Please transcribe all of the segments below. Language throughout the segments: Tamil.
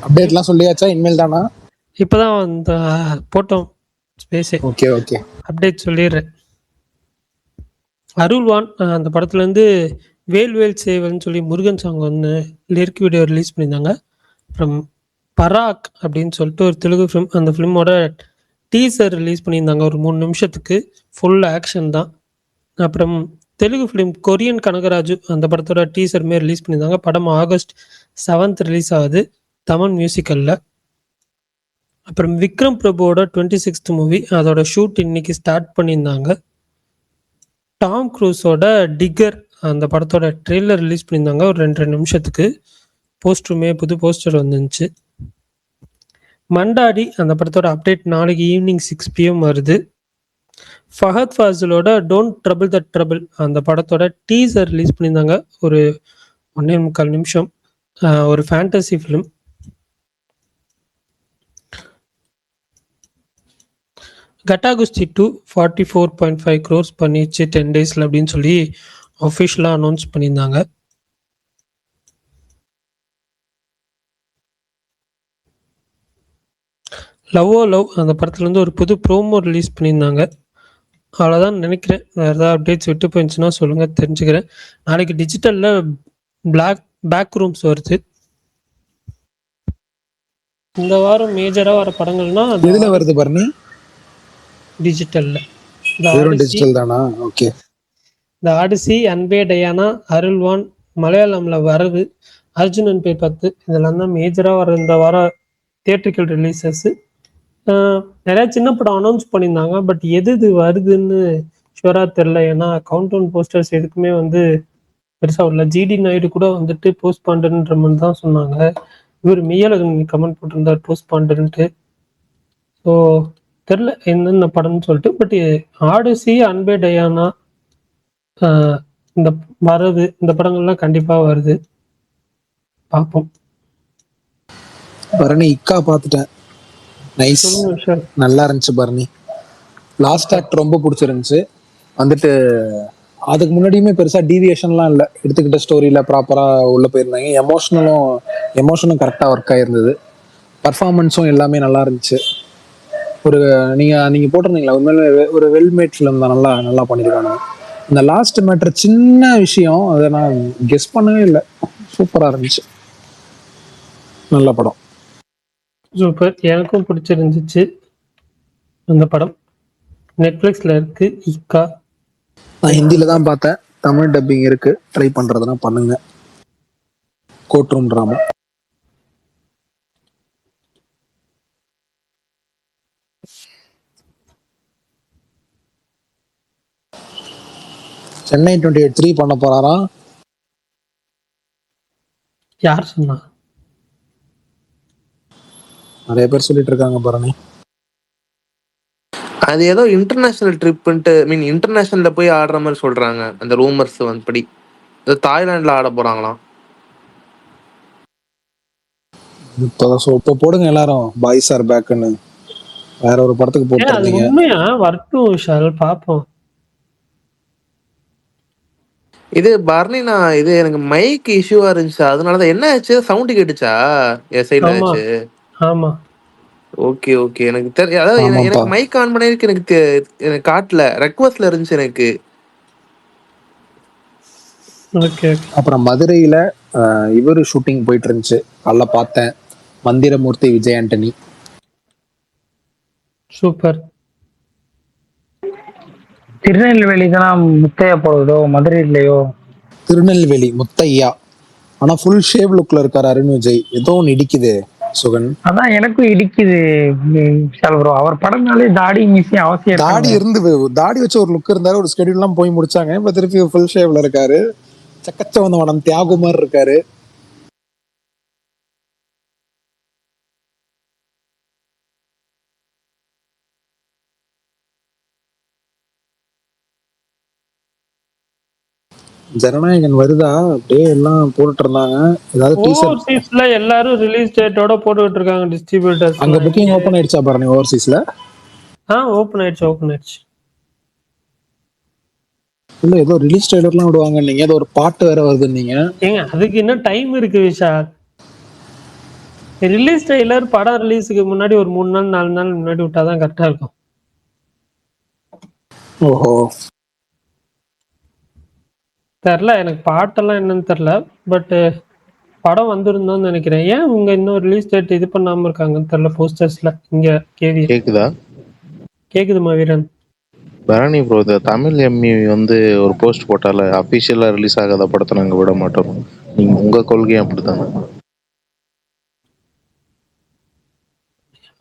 அப்டேட்லாம் சொல்லியாச்சா? இனிமேல் தானா? இப்பதான் அந்த போட்டோம் ஸ்பேஸே. Okay okay. அப்டேட் சொல்லிடுறேன். அருள்வான் அந்த படத்துலேருந்து வேல் வேல் சேவல்னு சொல்லி முருகன் சாங் ஒன்று லிரிக் வீடியோ ரிலீஸ் பண்ணியிருந்தாங்க. அப்புறம் பராக் அப்படின்னு சொல்லிட்டு ஒரு தெலுங்கு ஃபிலிம், அந்த ஃபிலிமோட டீசர் ரிலீஸ் பண்ணியிருந்தாங்க ஒரு 3 நிமிஷத்துக்கு. ஃபுல் ஆக்ஷன் தான். அப்புறம் தெலுங்கு ஃபிலிம் கொரியன் கனகராஜு அந்த படத்தோட டீசர் மாரி ரிலீஸ் பண்ணியிருந்தாங்க. படம் ஆகஸ்ட் 7 ரிலீஸ் ஆகுது தமன் மியூசிக்கலில். அப்புறம் விக்ரம் பிரபுவோட 26th மூவி அதோட ஷூட் இன்னைக்கு ஸ்டார்ட் பண்ணியிருந்தாங்க. டாம் க்ரூஸோட டிகர் அந்த படத்தோட ட்ரெய்லர் ரிலீஸ் பண்ணியிருந்தாங்க ஒரு 2 நிமிஷத்துக்கு. போஸ்டருமே புது போஸ்டர் வந்துருந்துச்சு. மண்டாடி அந்த படத்தோட அப்டேட் நாளைக்கு ஈவினிங் 6 PM வருது. ஃபஹத் ஃபாசிலோட டோன்ட் ட்ரபிள் த ட்ரபிள் அந்த படத்தோட டீசர் ரிலீஸ் பண்ணியிருந்தாங்க ஒரு 1.25 நிமிஷம். ஒரு ஃபேண்டசி ஃபிலிம். கட்டாகுஸ்தி 2 44.5 crores பண்ணிடுச்சு 10 daysல அப்படின்னு சொல்லி அஃபிஷியலாக அனௌன்ஸ் பண்ணியிருந்தாங்க. லவ் ஓ லவ் அந்த படத்துலேருந்து ஒரு புது ப்ரோமோ ரிலீஸ் பண்ணியிருந்தாங்க. அவ்வளோதான் நினைக்கிறேன். வேறு ஏதாவது அப்டேட்ஸ் விட்டு போயிருந்துச்சுன்னா சொல்லுங்கள், தெரிஞ்சுக்கிறேன். நாளைக்கு டிஜிட்டலில் பேக் ரூம்ஸ் வருது. இந்த வாரம் மேஜராக வர படங்கள்னா எதில் வருது பரணி? டிஜிட்டலில் டிஜிட்டல் தானா? ஓகே. த ஆடிசி, அன்பே டயானா, அருள்வான் மலையாளமில் வரது, அர்ஜுனன் பே 10 இதெல்லாம் தான் மேஜராக வர இந்த வாரம் தியேட்ரிக்கல் ரிலீசஸ்ஸு. நிறையா சின்ன படம் அனௌன்ஸ் பண்ணியிருந்தாங்க. பட் எது வருதுன்னு ஷுவராக தெரில. ஏன்னா கவுண்டவுன் போஸ்டர்ஸ் எதுக்குமே பெருசாக வரல. ஜிடி நாயுடு கூட போஸ்ட் பாண்டன்ற மாதிரி தான் சொன்னாங்க. இவர் மெய்யழகன் கமெண்ட் போட்டிருந்தார் போஸ்ட் பாண்டன்ட்டு. ஸோ தெரில என்னென்ன படம்னு சொல்லிட்டு. பட் ஆடிசி, அன்பே டயானா இந்த வரது இந்த படங்கள்லாம் கண்டிப்பாக வருது, பார்ப்போம். பரணி இக்கா பார்த்துட்டேன். நைஸ், நல்லா இருந்துச்சு பரணி. லாஸ்ட் ஆக்ட் ரொம்ப பிடிச்சிருந்துச்சு. அதுக்கு முன்னாடியுமே பெருசாக டீவியேஷன்லாம் இல்லை. எடுத்துக்கிட்ட ஸ்டோரியில் ப்ராப்பராக உள்ளே போயிருந்தாங்க. எமோஷனும் கரெக்டாக ஒர்க் ஆகிருந்தது. பர்ஃபார்மன்ஸும் எல்லாமே நல்லா இருந்துச்சு. நீங்கள் போட்டிருந்தீங்களா, உண்மையிலே ஒரு வெல்மேட் ஃபிலிம் தான். நல்லா பண்ணியிருக்காங்க. இந்த லாஸ்ட் மேட்டர் சின்ன விஷயம், அதை நான் கெஸ் பண்ணவே இல்லை. சூப்பராக இருந்துச்சு, நல்ல படம். சூப்பர், எனக்கும் பிடிச்சிருந்துச்சு அந்த படம். நெட்ஃப்ளிக்ஸில் இருக்கு இக்கா. நான் ஹிந்தியில தான் பார்த்தேன், தமிழ் டப்பிங் இருக்கு. ட்ரை பண்றதுனா பண்ணுங்க. Court room drama. சென்னை 28 3 பண்ண போறாரா? யார் சொன்னா? நிறைய பேர் சொல்லிட்டு இருக்காங்க பரணி. அது ஏதோ இன்டர்நேஷனல் ட்ரிப்ன்ட்டு, மீன் இன்டர்நேஷனல்ல போய் ஆடுற மாதிரி சொல்றாங்க. அந்த ரூமர்ஸ் படி தாய்லாந்துல ஆட போறாங்களாம். இப்போ போடுங்க எல்லாரும், பாய்ஸ் ஆர் பேக்னு. வேற ஒரு படத்துக்கு போட்டுருந்தீங்க. உண்மையா? வரட்டும் விஷால், பாப்போம். இது பர்னினா, இது எனக்கு மைக் இஷ்யூவா இருந்துச்சு, அதனாலதான். என்ன ஆச்சு? சவுண்ட் கேட்டுச்சா என் சைடுல ஆச்சு? ஆமா. ஓகே ஓகே, எனக்கு தெரியும். அதாவது எனக்கு மைக் ஆன் பண்ணிருக்கு, எனக்கு காட்டல, ரெக்வஸ்ட்ல இருந்துச்சு எனக்கு. அப்புறம் மதுரையில இவரு ஷூட்டிங் போயிட்டு இருந்துச்சு, நல்லா பார்த்தேன். மந்திரமூர்த்தி, விஜய் ஆண்டனி. சூப்பர். திருநெல்வேலி தான் முத்தையா போகுதோ, மதுரை இல்லையோ? திருநெல்வேலி முத்தையா. ஆனா ஃபுல் ஷேவ் லுக்ல இருக்காரு அருண் விஜய். ஏதோ ஒன்று இடிக்குது சுகன். அதான் எனக்கும் இடிக்குது ப்ரோ. அவர் படம்னாலே தாடி மீசி அவசியம். தாடி வச்சு ஒரு லுக் இருந்தாரு, ஒரு ஸ்கெடியூல் எல்லாம் போய் முடிச்சாங்க. இப்ப திருப்பி ஃபுல் ஷேவ்ல இருக்காரு. சக்கச்சவந்த வனம் தியாகுமார் இருக்காரு. ஜனநாயகன் வருதா? அப்படியே எல்லாம் போட்டுட்டு இருந்தாங்க. ஏதாவது ஓவர்சீஸ்ல எல்லாரும் ரிலீஸ் டேட்டோட போட்டுட்டு இருக்காங்க டிஸ்ட்ரிபியூட்டர்ஸ். அங்க புக்கிங் ஓபன் ஆயிடுச்சா பாருங்க ஓவர்சீஸ்ல? ஓபன் ஆயிடுச்சு. இல்ல ஏதோ ரிலீஸ் ட்ரைலர்லாம் விடுவாங்க, நீங்க ஏதோ ஒரு பாட்டு வேற வருது நீங்க. ஏங்க அதுக்கு இன்னும் டைம் இருக்கு விஷால். ரிலீஸ் ட்ரெய்லர் படம் ரிலீஸுக்கு முன்னாடி ஒரு 3 நாள் 4 நாள் முன்னாடி விட்டாதான் கரெக்டா இருக்கும். ஓஹோ. தெரில எனக்கு பாட்டெல்லாம் என்னன்னு தெரில. பட் படம் வந்திருந்தோம்னு நினைக்கிறேன். ஏன் இவங்க இன்னும் ரிலீஸ் டேட் இது பண்ணாம இருக்காங்கன்னு தெரில. போஸ்டர்ஸ்ல இங்க கேவி கேக்குதா? கேக்குதுமா வீரன்? பரணி ப்ரோ, இந்த தமிழ் எம்மி வந்து ஒரு போஸ்ட் போட்டால அஃபிஷியலா ரிலீஸ் ஆகாத படத்தை நாங்க விட மாட்டோம். நீங்க உங்க கொள்கையும் அப்படித்தானே?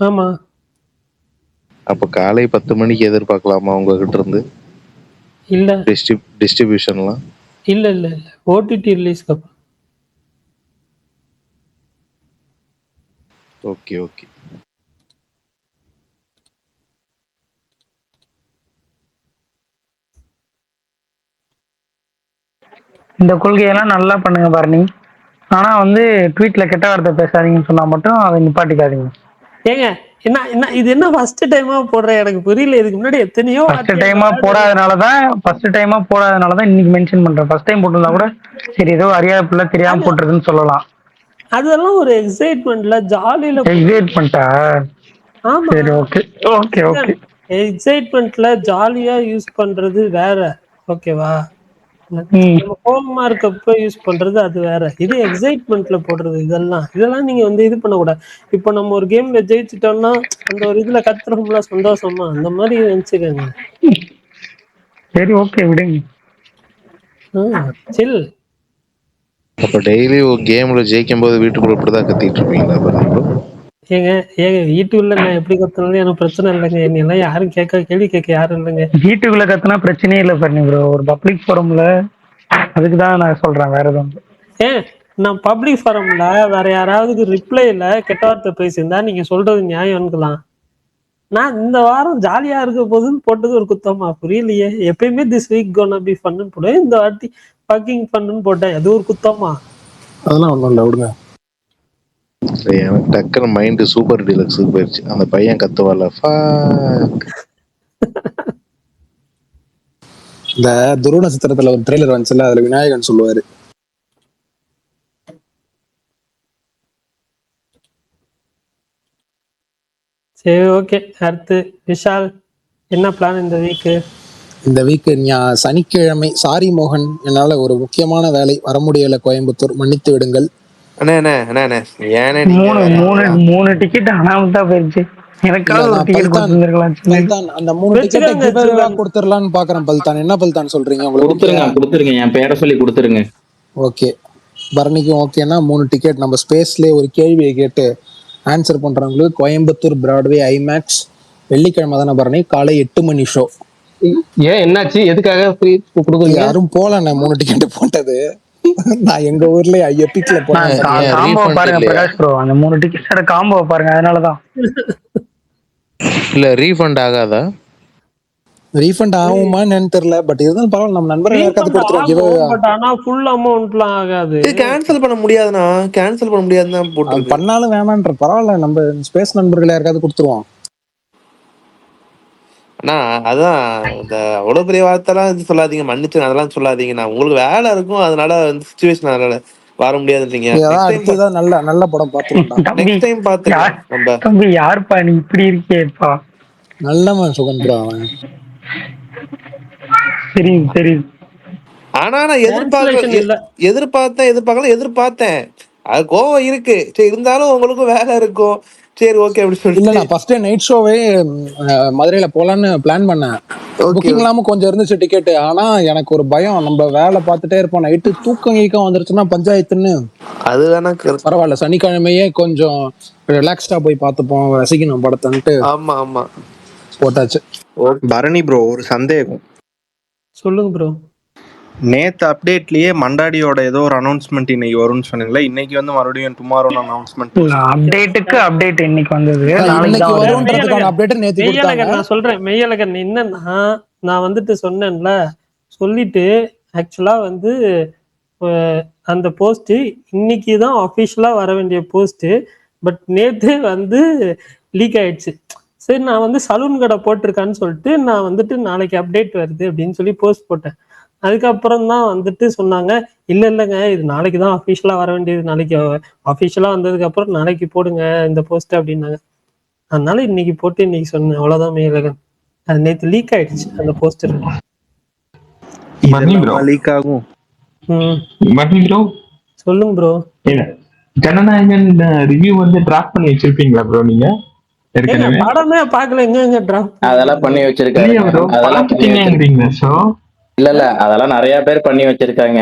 ஆமா. அப்ப காலை 10 மணிக்கு எதிர்பார்க்கலாமா உங்ககிட்ட இருந்து இல்ல டிஸ்ட்ரிபியூஷன்லாம்? இல்ல இல்ல இல்ல ஓடிடி ரிலீஸ்க்கு அப்புறம். Okay okay. இந்த கொள்கையெல்லாம் நல்லா பண்ணுங்க பரணி. ஆனா வந்து ட்வீட்ல கெட்ட வார்த்தை பேசாதீங்கன்னு சொன்னா மட்டும் அதை நிப்பாட்டிக்காதீங்க. ஏங்க என்ன என்ன இது என்ன ஃபர்ஸ்ட் டைமா போடுற? எனக்கு புரியல. இதுக்கு முன்னாடி எத்தனையோ ஃபர்ஸ்ட் டைமா போடாதனாலதான் இன்னைக்கு மென்ஷன் பண்றேன். ஃபர்ஸ்ட் டைம் போட்டிருந்தா கூட சரி ஏதோ அறியாத பிள்ளை தெரியாம போட்டுருக்குன்னு சொல்லலாம். அதெல்லாம் ஒரு எக்ஸைட்மெண்ட்ல ஜாலியில எக்ஸைட்மெண்ட்டா? ஆமா, சரி ஓகே ஓகே ஓகே. எக்ஸைட்மெண்ட்ல ஜாலியா யூஸ் பண்றது வேற, ஓகேவா? நம்ம கோபமா இருக்கப்ப யூஸ் பண்றது அது வேற. இது எக்ஸைட்மெண்ட்ல போடுறது. இதெல்லாம் நீங்க வந்து இது பண்ணக்கூடாது. இப்போ நம்ம ஒரு கேம்ல ஜெயிச்சிட்டோம்னா அந்த ஒரு இதுல கத்துறோம்ல சந்தோஷமா, அந்த மாதிரி நினைச்சுக்கோங்க. சரி ஓகே விடுங்க. சில். அப்ப டெய்லி ஒரு கேம்ல ஜெயிக்கும் போது வீட்டுக்குள்ள இப்படிதான் கத்திட்டு இருப்பீங்களா பரணி ப்ரோ? ஏங்க வீட்டுக்குள்ள நான் எப்படி கத்துனாலும் எனக்கு பிரச்சனை இல்லைங்க. என்னெல்லாம் யாரும் கேள்வி கேட்க யாரும் இல்லைங்க. வீட்டுக்குள்ள கத்துனா பிரச்சனையே இல்லை பண்ணி ப்ரோ. ஒரு பப்ளிக் ஃபோரம்ல அதுக்குதான் நான் சொல்றேன், வேற எதுவும். நான் பப்ளிக் ஃபாரம்ல வேற யாராவது ரிப்ளைல கெட்ட வார்த்தை பேசியிருந்தா நீங்க சொல்றது நியாயம்னுக்கலாம். நான் இந்த வாரம் ஜாலியா இருக்க போதுன்னு போட்டது ஒரு குத்தமா? புரியலையே. எப்பயுமே திஸ் வீக் கோனா பி ஃபன்னு போடுவேன். இந்த வாட்டி ஃபக்கிங் ஃபன்னு போட்டேன். அது ஒரு குத்தமா? அதெல்லாம் ஒன்றும் இல்லை, விடுங்க. எனக்கு டக்குனு மைண்ட் சூப்பர் டீலக்ஸுக்கு போயிடுச்சு. அந்த பையன் கத்துவால இந்த துருவ நட்சத்திரத்துல ஒரு ட்ரெய்லர் வந்துச்சுல, அதுல விநாயகன் சொல்லுவாரு, சரி ஓகே. அடுத்து விஷால், என்ன பிளான் இந்த வீக்கு? இந்த வீக் சனிக்கிழமை சாரி மோகன், என்னால ஒரு முக்கியமான வேலை, வர முடியல கோயம்புத்தூர், மன்னித்து விடுங்கள். மூணு டிக்கெட் அனாமத்தா போயிருச்சு. எனக்காவது ஒரு டிக்கெட் கொடுத்துருக்கலாம். அந்த 3 டிக்கெட்டை கிவ்அவேவா கொடுத்துடலாம்னு பாக்குறேன். பல்தான், என்ன பல்தான் சொல்றீங்க? உங்களுக்கு கொடுத்துருங்க, என் பேரை சொல்லி கொடுத்துருங்க. ஓகே, பரணிக்கும் ஓகேன்னா 3 டிக்கெட் நம்ம ஸ்பேஸ்லேயே ஒரு கேள்வியை கேட்டு ஆன்சர் பண்றவங்களுக்கு கோயம்புத்தூர் பிராட்வே ஐமேக்ஸ் வெள்ளிக்கிழமை தானே பரணி, காலை 8 மணி ஷோ. ஏன் என்னாச்சு? எதுக்காக ஃப்ரீ கொடுக்குறீங்க? யாரும் போல, நான் 3 டிக்கெட் போட்டது. நான் எங்க ஊர்ல எபிக்ல போனேன். காம்போ பாருங்க பிரகாஷ் ப்ரோ, அந்த 3 டிக்கெட் காம்போ பாருங்க, அதனாலதான். இல்ல ரீஃபண்ட் ஆகாதா? ரீஃபண்ட் ஆகுமான்னு தெரியல. பட் இருந்தாலும் பரவாயில்ல, நம்ம நண்பர்கள் யாருக்காவது கொடுத்துருவோம். பட் ஆனா ஃபுல் அமௌண்ட்லாம் ஆகாது. இது கேன்சல் பண்ண முடியாதுனா, கேன்சல் பண்ண முடியாதுன்னா போட்டு பண்ணாலும் வேணான்ற பரவாயில்ல, நம்ம ஸ்பேஸ் நண்பர்கள் யாருக்காவது கொடுத்துருவோம். அண்ணா அதான் இந்த அவ்வளவு பெரிய வார்த்தைலாம் இது சொல்லாதீங்க, மன்னிச்சு அதெல்லாம் சொல்லாதீங்க. நான் உங்களுக்கு வேலை இருக்கும், அதனால சிச்சுவேஷன் அதனால வர முடியாதுன்றீங்க. அடுத்ததான் நல்ல படம் பார்த்துருவோம். நெக்ஸ்ட் டைம் பார்த்துக்கலாம். நம்ம தம்பி யாருப்பா நீ இப்படி இருக்கேப்பா? நல்லவன் சுகந்திரா அவன். சரி. ஆனா நான் எதிர்பார்த்தேன். அது கோவம் இருக்கு. சரி, இருந்தாலும் உங்களுக்கும் வேலை இருக்கும். சரி ஓகே அப்படி சொல்லி இல்ல, நான் ஃபர்ஸ்ட் நைட் ஷோவே மதுரையில போலான்னு பிளான் பண்ணேன். புக்கிங் இல்லாம கொஞ்சம் இருந்துச்சு டிக்கெட். ஆனா எனக்கு ஒரு பயம், நம்ம வேலை பார்த்துட்டே இருப்போம், நைட்டு தூக்கம் வந்துருச்சுன்னா பஞ்சாயத்துன்னு. அது வேணா பரவாயில்ல, சனிக்கிழமையே கொஞ்சம் ரிலாக்ஸ்டா போய் பார்த்துப்போம், ரசிக்கணும் படத்தன்ட்டு. ஆமா போட்டாச்சு. பரணி ப்ரோ, ஒரு சந்தேகம். சொல்லுங்க ப்ரோ. நேத்து அப்டேட்லயே மண்டாடியோட ஏதோ ஒரு அனௌன்ஸ்மெண்ட் இன்னைக்கு வரும்னு சொன்னீங்களா? இன்னைக்கு வந்து மறுபடியும் டுமாரோ அனௌன்ஸ்மெண்ட். அப்டேட் இன்னைக்கு வந்தது. நான் சொல்றேன் மெய்யழகன் என்னன்னா, நான் வந்துட்டு சொன்னேன்ல, சொல்லிட்டு ஆக்சுவலா வந்து அந்த போஸ்ட் இன்னைக்கு தான் அஃபிஷியலா வர வேண்டிய போஸ்ட். பட் நேத்து வந்து லீக் ஆயிடுச்சு. சரி, நான் வந்து சலூன் கடை போட்டிருக்கான்னு சொல்லிட்டு நான் வந்துட்டு நாளைக்கு அப்டேட் வருது அப்படின்னு சொல்லி போஸ்ட் போட்டேன். அதுக்கப்புறம் தான் வந்துட்டு சொன்னாங்க, இல்லைங்க இது நாளைக்கு தான் அஃபிஷியலாக வர வேண்டியது, நாளைக்கு அஃபிஷியலாக வந்ததுக்கப்புறம் நாளைக்கு போடுங்க இந்த போஸ்ட் அப்படின்னாங்க. அதனால இன்னைக்கு போட்டு இன்னைக்கு சொன்னேன், அவ்வளோதான் மேலகன். அது நேற்று லீக் ஆயிடுச்சு அந்த போஸ்டர். லீக் ஆகும். ப்ரோ சொல்லுங்க ப்ரோ. ஜனநாயகன் ரிவ்யூ வந்து டிராப் பண்ணி வச்சிருப்பீங்களா ப்ரோ நீங்க? படமே பாக்கல, எங்க டிராப் அதெல்லாம் பண்ணி வச்சிருக்காங்க. இல்ல அதெல்லாம் நிறைய பேர் பண்ணி வச்சிருக்காங்க.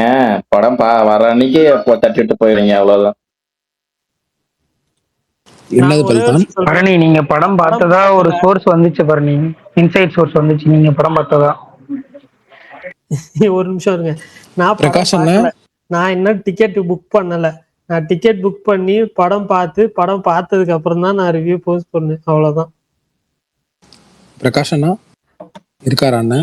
படம் வர அன்னைக்கு தட்டிட்டு போயிருவீங்க, அவ்வளவுதான். பரணி நீங்க படம் பார்த்ததா ஒரு சோர்ஸ் வந்துச்சு, பரணி இன்சைட் சோர்ஸ் வந்துச்சு, நீங்க படம் பார்த்ததா? ஒரு நிமிஷம் இருங்க, நான் இன்னும் டிக்கெட் புக் பண்ணல. நான் டிக்கெட் புக் பண்ணி படம் பார்த்ததுக்கு அப்புறம் தான் நான் ரிவ்யூ போஸ்ட் பண்ணேன், அவ்வளவுதான். பிரகாஷ் அண்ணா இருக்காரா அண்ணா?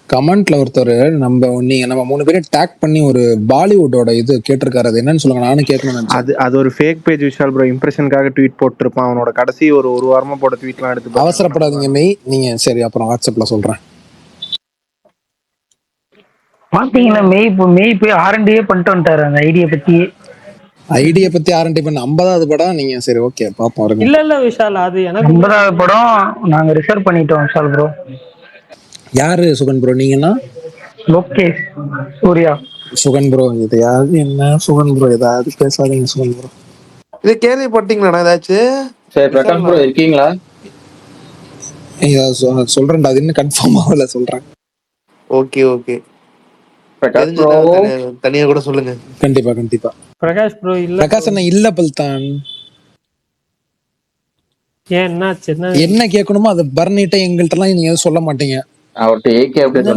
கமெண்ட்ல ஒருத்தர் நம்ம 3 பேரும் டேக் பண்ணி ஒரு பாலிவுட்டோட இது கேட்டிருக்காரு, அது என்னன்னு சொல்லுங்க, நானும் கேட்கணும். அது ஒரு ஃபேக் பேஜ் விஷால் ப்ரோ, இம்ப்ரெஷனுக்காக ட்வீட் போட்டுருப்பான். அவனோட கடைசி ஒரு வாரமா போட்ட ட்வீட்லாம் எடுத்து அவசரப்படாதீங்க மெய், நீங்க சரி அப்புறம் வாட்ஸ்அப்ல சொல்றேன். பாத்தீங்களா மெய் போய் ஆர்என்டியே பண்ணிட்டு வந்துட்டாரு அந்த ஐடியா பத்தி ஆர்என்டி பண்ண 50வது படம் நீங்க. சரி ஓகே பாப்போம். இல்ல விஷால், அது எனக்கு 50வது படம் நாங்க ரிசர்வ் பண்ணிட்டோம் விஷால் ப்ரோ. யாரு சுகன் ப்ரோ? நீங்கன்னா லோகேஷ் சூர்யா. சுகன் ப்ரோ எதையாவது என்ன சுகன் ப்ரோ ஏதாவது பேசாதீங்க சுகன் ப்ரோ. இது கேள்விப்பட்டீங்களா ஏதாச்சும்? சரி பிரகாஷ் ப்ரோ இருக்கீங்களா? சொல்றேன்டா, அது இன்னும் கன்ஃபார்ம் ஆகல, சொல்றேன். ஓகே தனியா கூட சொல்லுங்க. கண்டிப்பா பிரகாஷ் ப்ரோ இல்ல. பிரகாஷ் அண்ணா இல்ல பல்தான். என்ன கேட்கணுமோ அதை பர்னிட்ட எங்கள்கிட்ட எல்லாம் நீங்க சொல்ல மாட்டீங்க. அவர்கிட்ட ஏகே அப்டேட்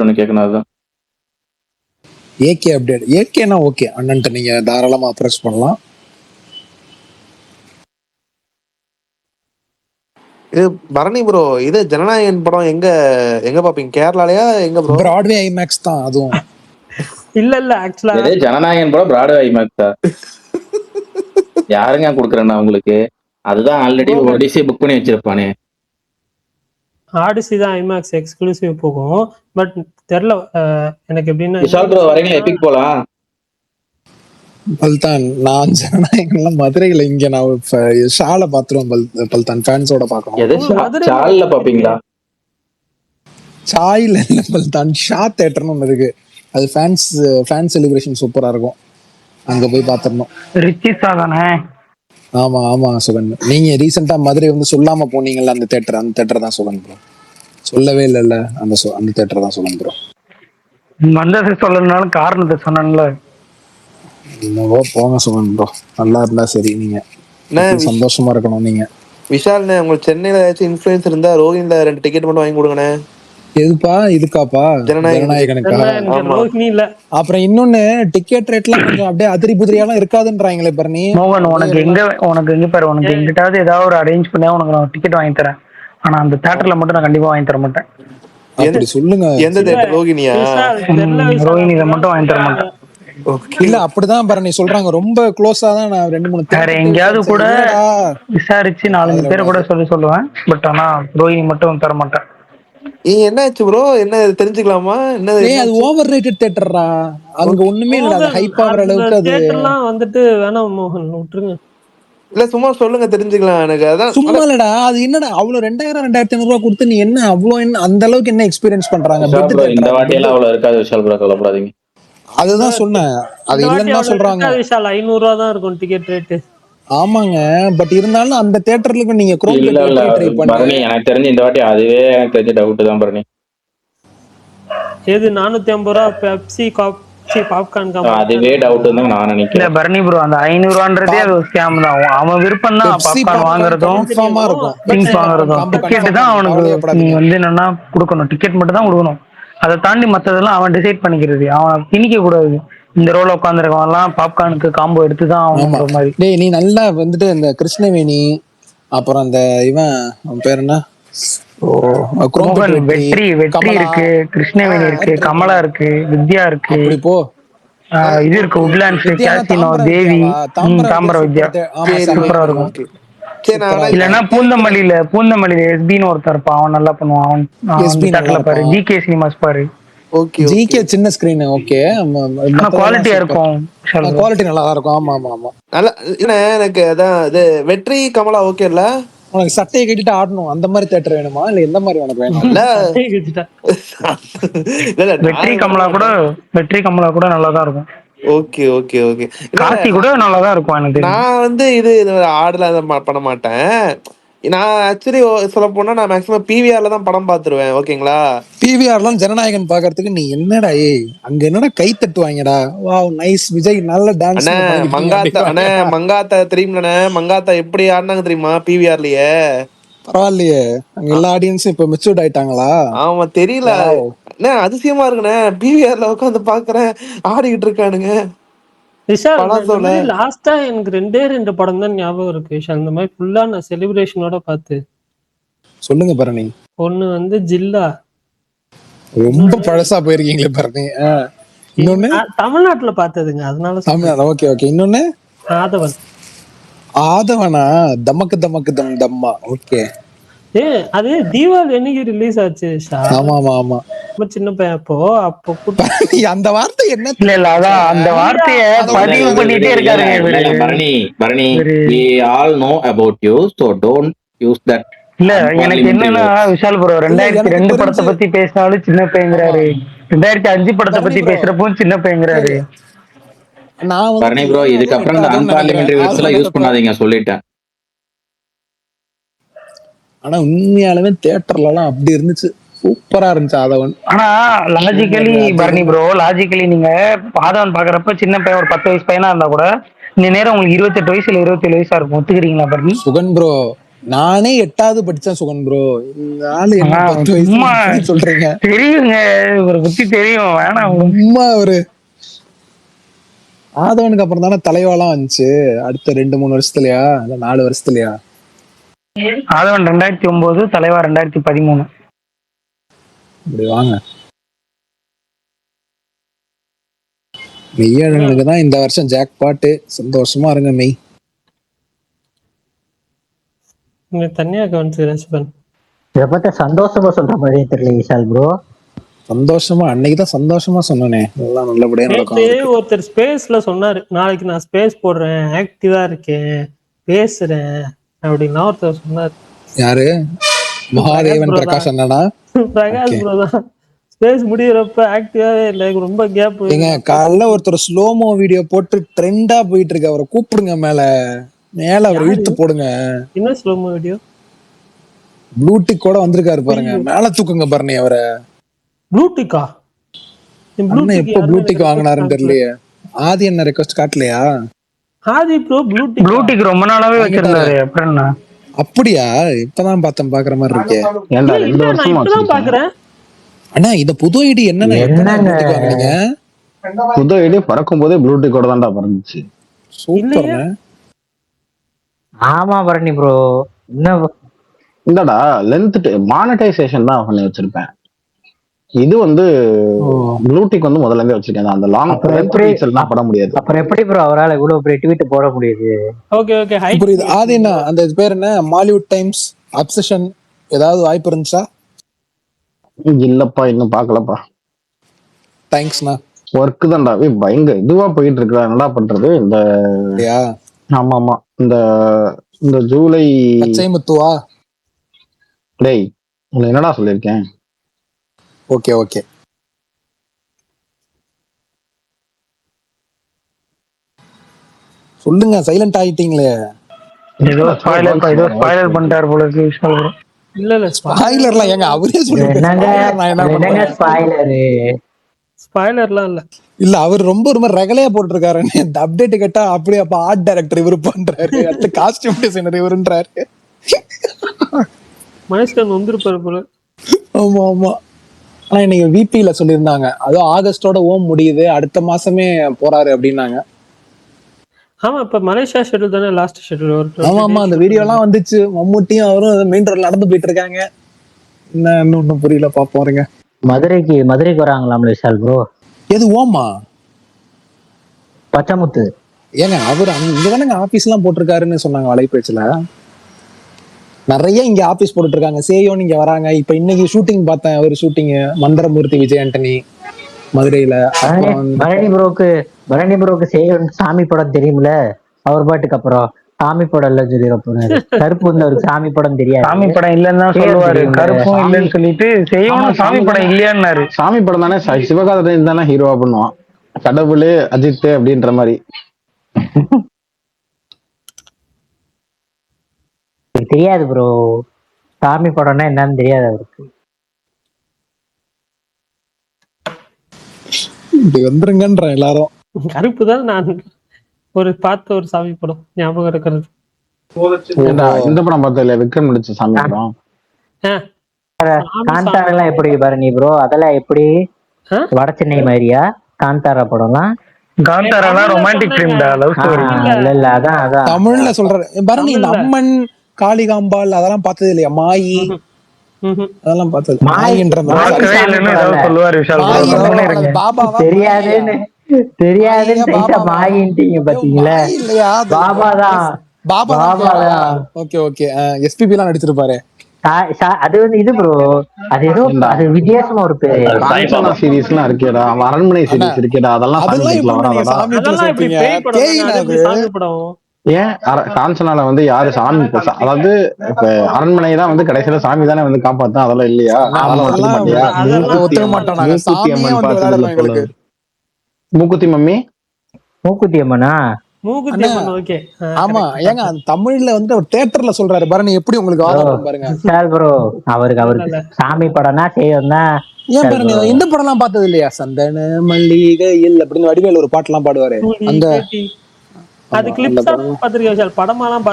ஒன்னு கேட்கணும். அதுதான் ஏகே அப்டேட். ஏகேனா ஓகே அண்ணன்ட்ட நீங்க தாராளமா அப்ரோச் பண்ணலாம். இது பரணி ப்ரோ, இது ஜனநாயகன் படம் எங்க பாப்பீங்க? கேரளாலயா எங்க ப்ரோ? பிராட்வே ஐமேக்ஸ் தான் அதுவும். இல்ல ஆக்சுவலா ஜனநாயகன் படம் பிராட்வே ஐமேக்ஸ் தான். யாருங்க குடுக்குறேன்னா உங்களுக்கு? அதுதான் ஆல்ரெடி ஓடிசி புக் பண்ணி வச்சிருப்பானே. ஆடிசி தான் ஐமேக்ஸ் எக்ஸ்க்ளூசிவ் போகும். பட் தெரியல எனக்கு எப்படின்னா, விஷால் ப்ரோ வரீங்களா? எபிக் போலாம். பல்தான் நான் ஜனநாயகன்லாம் மதுரையில இங்க நான் ஷால பாத்துருவோம். பல்தான் ஃபேன்ஸோட பாக்கணும். ஷால்ல பாப்பீங்களா? சாயில இல்ல பல்தான், ஷா தியேட்டர்னு ஒன்று இருக்கு. அது ஃபேன் செலிப்ரேஷன் சூப்பரா இருக்கும், அங்க போய் பாத்துடணும். ரிச்சிஸா தானே? ஆமா சுகன், நீங்க ரீசெண்டா மதுரை வந்து சொல்லாம போனீங்கல்ல, அந்த தேட்டர் தான் சுகன் ப்ரோ. சொல்லவே இல்லைல்ல, அந்த தேட்டர் தான் சுகன் ப்ரோ. வந்தது சொல்லணும்னாலும் காரணத்தை சொன்னேன்ல. என்னவோ போங்க சுகன் ப்ரோ, நல்லா இருந்தா சரி. நீங்க சந்தோஷமா இருக்கணும். நீங்க விஷால் உங்களுக்கு சென்னையில ஏதாச்சும் இன்ஃபுளுன்ஸ் இருந்தா ரோஹின்ல 2 டிக்கெட் மட்டும் வாங்கி கொடுங்கண்ணே. எதுப்பா? இதுக்காப்பா? ஜனநாயகனுக்கா? அப்புறம் இன்னொன்னு, டிக்கெட் ரேட்லாம் கொஞ்சம் அப்படியே அதிரி புதிரியாலாம் இருக்காதுன்றாங்களே பரணி. மோகன் உனக்கு எங்க பாரு, உனக்கு எங்கிட்டாவது ஏதாவது ஒரு அரேஞ்ச் பண்ணா உனக்கு நான் டிக்கெட் வாங்கி தரேன். ஆனா அந்த தியேட்டர்ல மட்டும் நான் கண்டிப்பா வாங்கி தர மாட்டேன். அப்படி சொல்லுங்க. எந்த தியேட்டர்? ரோஹினியா? ரோஹினில மட்டும் வாங்கி தர மாட்டேன். இல்ல அப்படிதான் பரணி சொல்றாங்க. ரொம்ப க்ளோஸா தான் நான் 2-3 வேற எங்கேயாவது கூட விசாரிச்சு 4 பேரை கூட சொல்லுவேன். பட் ஆனா ரோஹினி மட்டும் தர மாட்டேன். என்னாச்சு ப்ரோ? என்ன தெரிஞ்சுக்கலாமா? அது ஓவர் ரேட்டட் தியேட்டர்ரா, அங்க ஒண்ணுமே இல்ல. அது ஹைப் ஆகுற அளவுக்கு அது தியேட்டர்லாம் வந்துட்டு வேணாம் மோகன், விட்டுருங்க. இல்ல சும்மா சொல்லுங்க, தெரிஞ்சுக்கலாம். எனக்கு அதான் சும்மா இல்லடா, அது என்னடா அவ்வளவு 2000-2500 ரூபாய் கொடுத்து நீ என்ன அவ்வளவு என்ன அந்த அளவுக்கு என்ன எக்ஸ்பீரியன்ஸ் பண்றாங்க? இந்த வாட்டி எல்லாம் அவ்வளவு இருக்காது விஷால் ப்ரோ, கவலைப்படாதீங்க. அதுதான் சொன்னேன், அது இல்லன்னு தான் சொல்றாங்க. விஷால் 500 ரூபா தான் இருக்கும் டிக்கெட் ரேட். ஆமாங்க, பட் இருந்தாலும் அந்த தியேட்டர்ல நீங்க குரோம் ட்ரை பண்ணி. எனக்கு தெரிஞ்சு இந்த வாட்டி அதுவே எனக்கு தெரிஞ்ச டவுட் தான் பரணி. ஏது 450 ரூபா பெப்சி பாப்கார்ன் அதுவே டவுட் தான் நான் நினைக்கிறேன். இல்ல பரணி ப்ரோ, அந்த 500 ரூபான்றதே அது ஸ்கேம் தான். அவன் விருப்பம் தான் பாப்கார்ன் வாங்குறதும் திங்ஸ் வாங்குறதும். டிக்கெட் தான் அவனுக்கு நீ வந்து என்னன்னா கொடுக்கணும், டிக்கெட் மட்டும் தான் கொடுக்கணும். அதை தாண்டி மற்றதெல்லாம் அவன் டிசைட் பண்ணிக்கிறது. அவன் திணிக்க கூடாது. இந்த ரோல உட்காந்துருக்கவன்லாம் பாப்கார்னுக்கு காம்போ எடுத்துதான் அவனுங்கிற மாதிரி. டேய் நீ நல்லா வந்துட்டு இந்த கிருஷ்ணவேணி, அப்புறம் அந்த இவன் பேர் என்ன, வெற்றி இருக்கு, கிருஷ்ணவேணி இருக்கு, கமலா இருக்கு, வித்யா இருக்கு, இது இருக்கு, உட்லாண்ட்ஸ், கேசினோ, தேவி, தாம்பரம் வித்யா சூப்பரா இருக்கும். சரி நான் வேணா இல்லன்னா பூந்தமல்லியில எஸ்பின்னு ஒருத்தர் இருப்பான், அவன் நல்லா பண்ணுவான். அவன் SB வந்து நல்லா தேட்டர்ல பாரு, இருப்பான். ஜிகே சினிமாஸ் பாரு. ஓகே ஜிகே சின்ன ஸ்கிரீன் ஓகே, ஆனா குவாலிட்டியா இருக்கும் விஷால் bro. குவாலிட்டி நல்லா தான் இருக்கும். ஆமா ஆமா ஆமா. நல்லா இல்ல எனக்கு அதான் இது வெற்றி கமலா ஓகே இல்ல. உனக்கு சட்டையை கட்டிட்டு ஆடணும் அந்த மாதிரி தியேட்டர் வேணுமா இல்ல எந்த மாதிரி உனக்கு வேணும்? இல்ல சட்டையை கட்டிட்டா. இல்ல வெற்றி கமலா கூட நல்லா தான் இருக்கும். Okay okay okay. கார்த்தி கூட நல்லா தான் இருக்கும் எனக்கு தெரியும். நான் வந்து இது ஆடல பண்ண மாட்டேன். நான் ஆக்சுவலி சொல்ல போனா நான் மேக்ஸிமம் பிவிஆர்ல தான் படம் பாத்துருவேன். ஓகேங்களா, பிவிஆர்லாம் ஜனநாயகன் பாக்குறதுக்கு நீ என்னடா அங்க என்னடா கை தட்டுவாங்கடா, வாவ் நைஸ் விஜய் நல்ல டான்ஸ் மங்காத்தா அண்ணே மங்காத்தா தெரியுமாண்ணே, மங்காத்தா எப்படி ஆடினாங்க தெரியுமா பிவிஆர்லயே? பரவாயில்லையே, அங்க எல்லா ஆடியன்ஸும் இப்ப மெச்சூர்ட் ஆயிட்டாங்களா? ஆமா தெரியல அண்ணே, அதிசயமா இருக்குண்ணே. பிவிஆர்ல உட்காந்து பாக்குறேன் ஆடிக்கிட்டு இருக்கானுங்க. விஷால் லாஸ்டா எனக்கு 2 படம் தான் ஞாபகம் இருக்கு விஷால், இந்த மாதிரி ஃபுல்லா நான் செலிப்ரேஷனோட பார்த்து. சொல்லுங்க பரணி. ஒண்ணு வந்து ஜில்லா, ரொம்ப பழசா போயிருக்கீங்களே பரணி. இன்னொன்னு தமிழ்நாட்டுல பார்த்ததுங்க, அதனால தமிழ்நாடு. Okay okay. இன்னொன்னு ஆதவனா, தமக்கு தமக்கு தம் தம்மா. ஓகே, அது தீபாவளி அன்னைக்கு ரிலீஸ் ஆச்சு. ஆமா ஆமா ஆமா. சின்ன பையன் அப்போ அந்த வார்த்தை என்ன இல்ல அதான் அந்த வார்த்தைய பதிவு பண்ணிட்டே இருக்காரு. Bharani we all know about you, so don't use that. இல்ல எனக்கு என்னன்னா விஷால் ப்ரோ 2002 படத்தை பத்தி பேசினாலும் சின்ன பையங்கிறாரு, 2005 படத்தை பத்தி பேசுறப்போ சின்ன பையங்கிறாரு. பரணி ப்ரோ இதுக்கப்புறம் இந்த அன்பார்லிமெண்டரி வேர்ட்ஸ் எல்லாம் யூஸ் பண்ணாதீங்க சொல்லிட்டேன். ஆனா உண்மையாலுமே தியேட்டர்ல எல்லாம் அப்படி இருந்துச்சு, சூப்பரா இருந்துச்சு ஆதவன். ஆனா லாஜிக்கலி பரணி ப்ரோ, லாஜிக்கலி நீங்க ஆதவன் பாக்குறப்ப சின்ன பையன் ஒரு 10 வயசு பையனா இருந்தா கூட இந்த நேரம் உங்களுக்கு 28 வயசு இல்ல 27 வயசா இருக்கும். ஒத்துக்கிறீங்களா பரணி? சுகன் ப்ரோ நானே 8வது படிச்சேன் சுகன் ப்ரோ. சொல்றீங்க தெரியுங்க, ஒரு புத்தி தெரியும் வேணாம். உண்மை ஒரு ஆதவனுக்கு அப்புறம் தானே தலைவாலாம் வந்துச்சு, அடுத்த 2-3 வருஷத்துலயா இல்ல 4 வருஷத்துலயா? ஆதவன் 2009, தலைவா 2013. இப்படி வாங்க. மெய்யாளங்களுக்கு தான் இந்த வருஷம் ஜாக் பாட்டு. சந்தோஷமா இருங்க மெய். தனியா கவனிச்சு இதை பத்தி சந்தோஷமா சொல்ற மாதிரி தெரியல விஷால் ப்ரோ. சந்தோஷமா அன்னைக்குதான் சந்தோஷமா சொன்னேனே, எல்லாம் நல்லபடியா நடக்கும். ஒருத்தர் ஸ்பேஸ்ல சொன்னாரு, நாளைக்கு நான் ஸ்பேஸ் போடுறேன், ஆக்டிவா இருக்கேன், பேசுறேன் அப்படின்னா ஒருத்தர் சொன்னாரு. யாரு? மகாதேவன் பிரகாஷ் அண்ணனா? பிரகாஷ் ப்ரோ தான். ஸ்பேஸ் முடியறப்ப ஆக்டிவாவே இல்லை, ரொம்ப கேப். ஏங்க காலைல ஒருத்தர் ஸ்லோமோ வீடியோ போட்டு ட்ரெண்டா போயிட்டு இருக்கு, அவரை கூப்பிடுங்க மேல அவரை இழுத்து போடுங்க. என்ன ஸ்லோமோ வீடியோ? ப்ளூடிக் கூட வந்திருக்காரு பாருங்க, மேல தூக்குங்க பாருங்க அவரை. ப்ளூடிக்கா? எப்போ ப்ளூடிக் வாங்கினாருன்னு தெரியலையே. ஆதி என்ன ரெக்வஸ்ட் காட்டலையா? ஆதி ப்ரோ ப்ளூடிக் ரொம்ப நாளாவே வச்சிருந்தாரு. அப்புறம் அப்படியா? இப்பதான் பாக்குற மாதிரி இருக்கே. 2 வருஷமா பாக்குறேன். அண்ணா இந்த புது ஐடி என்னங்க? புது ஐடி பறக்கும் போதே ப்ளூடிக்கோட தான்டா பறந்துச்சு. சூப்பர். ஆமா பரணி ப்ரோ, இல்லடா லென்த் மானிட்டைசேஷன் தான் பண்ணி வச்சிருப்பேன். இது வந்து ப்ளூடிக் வந்து முதல்ல இருந்தே வச்சிருக்கேன். அந்த லாங் லென்த் பண்ண முடியாது. அப்புறம் எப்படி ப்ரோ அவரால் இவ்வளவு பெரிய ட்வீட் போட முடியுது? ஓகே ஓகே புரியுது. அது என்ன அந்த பேர் என்ன, மாலிவுட் டைம்ஸ் அப்சஷன் ஏதாவது வாய்ப்பு இருந்துச்சா? இல்லப்பா இன்னும் பாக்கலப்பா. தேங்க்ஸ்ண்ணா. ஒர்க் தான்டா பயங்கர இதுவா போயிட்டு இருக்கா, என்னடா பண்றது இந்த. ஆமா ஆமா இந்த ஜூலை முத்துவா டேய் உனக்கு என்னடா சொல்லியிருக்கேன். ஓகே ஓகே சொல்லுங்க, சைலண்ட் ஆயிட்டீங்களே. ஏதோ ஸ்பாயிலர் பண்ணிட்டார் போல இருக்கு விஷால் ப்ரோ. இல்ல ஸ்பாயிலர்லாம் ஏங்க அவரே சொல்லிட்டாரு. ஸ்பாயிலர்லாம் இல்ல அவர் ரொம்ப ஒரு மாதிரி ரகலையா போட்டுருக்காரு. இந்த அப்டேட் கேட்டா அப்படியே அப்ப ஆர்ட் டைரக்டர் இவரு பண்றாரு, அடுத்த காஸ்டியூம் டிசைனர் இவருன்றாரு. மனுஷன் வந்திருப்பாரு போல. ஆமா ஆமா. ஆனா இன்னைக்கு விபில சொல்லியிருந்தாங்க, அதுவும் ஆகஸ்டோட ஓம் முடியுது, அடுத்த மாசமே போறாரு அப்படின்னாங்க. ஆமா இப்ப மலேசியா ஷெட்யூல் தானே லாஸ்ட் ஷெட்யூல். ஆமா ஆமா அந்த வீடியோ எல்லாம் வந்துச்சு. மம்முட்டியும் அவரும் மெயின் ரோட்ல நடந்து போயிட்டு இருக்காங்க. என்ன இன்னும் புரியல, பாப்போம். மதுரைக்கு வராங்களாம் விஷால் ப்ரோ. எது ஓமா? பச்சைமுத்து ஏங்க அவர் இங்கதானங்க ஆபீஸ் எல்லாம் போட்டிருக்காருன்னு சொன்னாங்க வலைப்பேச்சுல. நிறைய இங்க ஆபீஸ் போட்டுட்டு இருக்காங்க. சேயோன்னு இங்க வராங்க. இப்ப இன்னைக்கு ஷூட்டிங் பார்த்தேன், ஒரு ஷூட்டிங் மந்திரமூர்த்தி விஜய் ஆண்டனி மதுரையில. பரணி ப்ரோக்கு சேயோன் சாமி படம் தெரியுமில, அவர் பாட்டுக்கு அப்புறம் சாமி படம் இல்ல சொல்லி போறாரு. கருப்பு வந்து ஒரு சாமி படம் தெரியாது, சாமி படம் இல்லன்னு தான் சொல்லுவாரு. கருப்பும் இல்லன்னு சொல்லிட்டு செய்யணும். சாமி படம் இல்லையான்னாரு. சாமி படம் தானே சிவகார்த்திகேயன் தானே ஹீரோவா பண்ணுவான். கடவுள் அஜித் அப்படின்ற மாதிரி. தெரியாது ப்ரோ, சாமி படம்னா என்னன்னு தெரியாது அவருக்கு. இப்படி வந்துருங்கன்ற எல்லாரும். கருப்பு தான் நான் பார்த்த ஒரு சாமி படம் ஞாபகம் இருக்கிறது. இந்த படம் பார்த்தா இல்லையா, விக்ரம் நடிச்ச சாமி படம். காந்தாரா எப்படி பரணி ப்ரோ, அதெல்லாம் எப்படி வட சென்னை மாதிரியா காந்தாரா படம்லாம்? காந்தாரா ரொமான்டிக் ஃபிலிம் டா, லவ் ஸ்டோரி. இல்ல அதான் தமிழ்ல சொல்றாரு பரணி. இந்த அம்மன் காளிகாம்பாள் அதெல்லாம் பார்த்தது இல்லையா? மாயி அதெல்லாம் பார்த்தது. மாயின்ற சொல்லுவாரு விஷால். தெரியாதுன்னு மாயின்ட்டீங்க பாத்தீங்களா? பாபாதான். Okay okay. எஸ்பிபி எல்லாம் நடிச்சிருப்பாரு. அது வந்து இது ப்ரோ, அது ஏதோ அது வித்தியாசமா ஒரு பேரு. சீரிஸ்லாம் இருக்கேடா, அரண்மனை சீரிஸ் இருக்கேடா, அதெல்லாம் ஏன் காஞ்சனால வந்து யாரு சாமி, அதாவது இப்ப அரண்மனை தான் வந்து கடைசியில சாமி தானே வந்து காப்பாத்தான், அதெல்லாம் இல்லையா? ஒத்துக்க மாட்டாங்க. மூக்குத்தி மம்மி, மூக்குத்தி அம்மனா? ஆமா ஏங்க, தமிழ்ல வந்து ஒரு தியேட்டர்ல சொல்றாரு பரணி. எப்படி உங்களுக்கு ஆதாரம் பாருங்க ப்ரோ. அவருக்கு சாமி படம்னா செய்யணும்னா ஏன் பாருங்க, இந்த படம் எல்லாம் பார்த்தது இல்லையா? சந்தன மல்லிகை இல்ல அப்படின்னு வடிவேல் ஒரு பாட்டு எல்லாம் பாடுவாரு. அந்த அது கிளிப்ஸ் பாத்துருக்கீங்க, படமாலாம்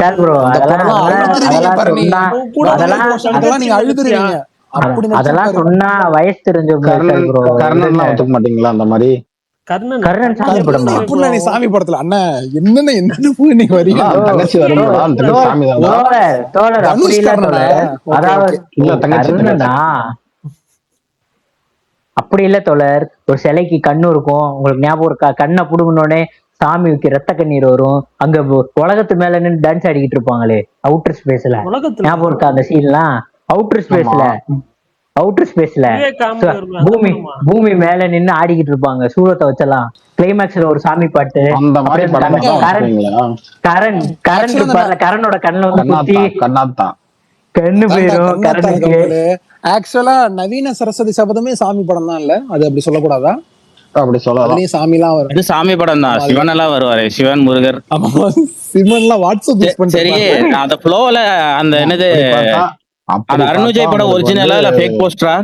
நீங்க அழுதுறீங்க. அதெல்லாம் சொன்னா வயசு தெரிஞ்சவங்க ஒத்துக்க மாட்டீங்களா? அந்த மாதிரி கர்ணன் சாமி படம் நீ சாமி படத்துல அண்ணா என்னென்ன நீங்க வரீங்க? தங்கச்சி அப்படி இல்ல தோழர். ஒரு சிலைக்கு கண்ணு இருக்கும், உங்களுக்கு ஞாபகம் இருக்கா? கண்ணை புடுங்கினோடனே சாமிக்கு ரத்த கண்ணீர் வரும். அங்க உலகத்து மேல நின்று டான்ஸ் ஆடிக்கிட்டு இருப்பாங்களே அவுட்டர் ஸ்பேஸ்ல, ஞாபகம் இருக்கா அந்த சீன்லாம்? அவுட்டர் ஸ்பேஸ்ல பூமி மேல நின்னு ஆடிக்கிட்டு இருப்பாங்க சூரத்தை வச்செல்லாம். கிளைமேக்ஸ்ல ஒரு சாமி பாட்டு. கரனோட கண்ணுல வந்து குத்தி கண்ணு போயிரும் கரனுக்கு. ஆக்சுவலா நவீன சரஸ்வதி சபதமே சாமி படம் தான் இல்ல? அது அப்படி சொல்லக்கூடாதா? அப்படி சொல்லலாம். சாமி எல்லாம் வரும். இது சாமி படம் தான். சிவன் எல்லாம் வருவாரு, சிவன் முருகர். சிவன் எல்லாம் வாட்ஸ்அப் சரி, அந்த ஃப்ளோல அந்த என்னது அந்த அருண்விஜய் படம் ஒரிஜினலா இல்ல ஃபேக் போஸ்டரா?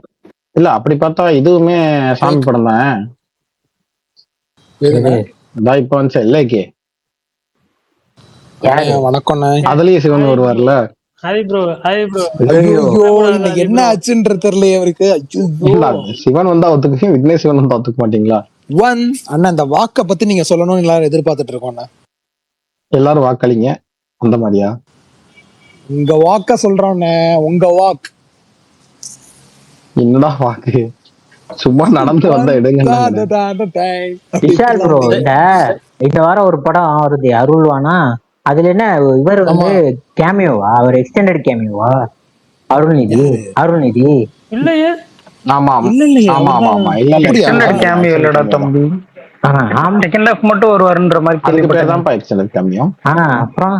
இல்ல அப்படி பார்த்தா இதுவுமே சாமி படம் தான். இப்ப வந்து இல்லைக்கே வணக்கம். அதுலயே சிவன் வருவார்ல. என்ன ஆச்சுன்ற தெரியல அவருக்கு. சிவன் வந்தா ஒத்துக்கு, விக்னேஷ் சிவன் வந்தா ஒத்துக்க மாட்டீங்களா? அண்ணா இந்த வாக்க பத்தி நீங்க சொல்லணும்னு எல்லாரும் எதிர்பார்த்துட்டு இருக்கோம். எல்லாரும் வாக்களிங்க அந்த மாதிரியா? உங்க வாக்க சொல்றோன்னே. உங்க வாக் என்னடா வாக்கு? சும்மா நடந்து வந்த எடுங்க. விஷால் ப்ரோ, இந்த வாரம் ஒரு படம் வருது அருள்வானா. அதுல என்ன இவர் வந்து கேமியோவா? அவர் எக்ஸ்டெண்டட் கேமியோவா? அருள்நிதி இல்லையே. ஆமா ஆமா ஆமா இல்ல எக்ஸ்டெண்டட் கேமியோ இல்லடா தம்பி. செகண்ட் ஹாஃப் மட்டும் வருவாருன்ற மாதிரி. அதுக்கு பேர் தான்ப்பா எக்ஸ்டெண்டட் கேமியோ. அப்புறம்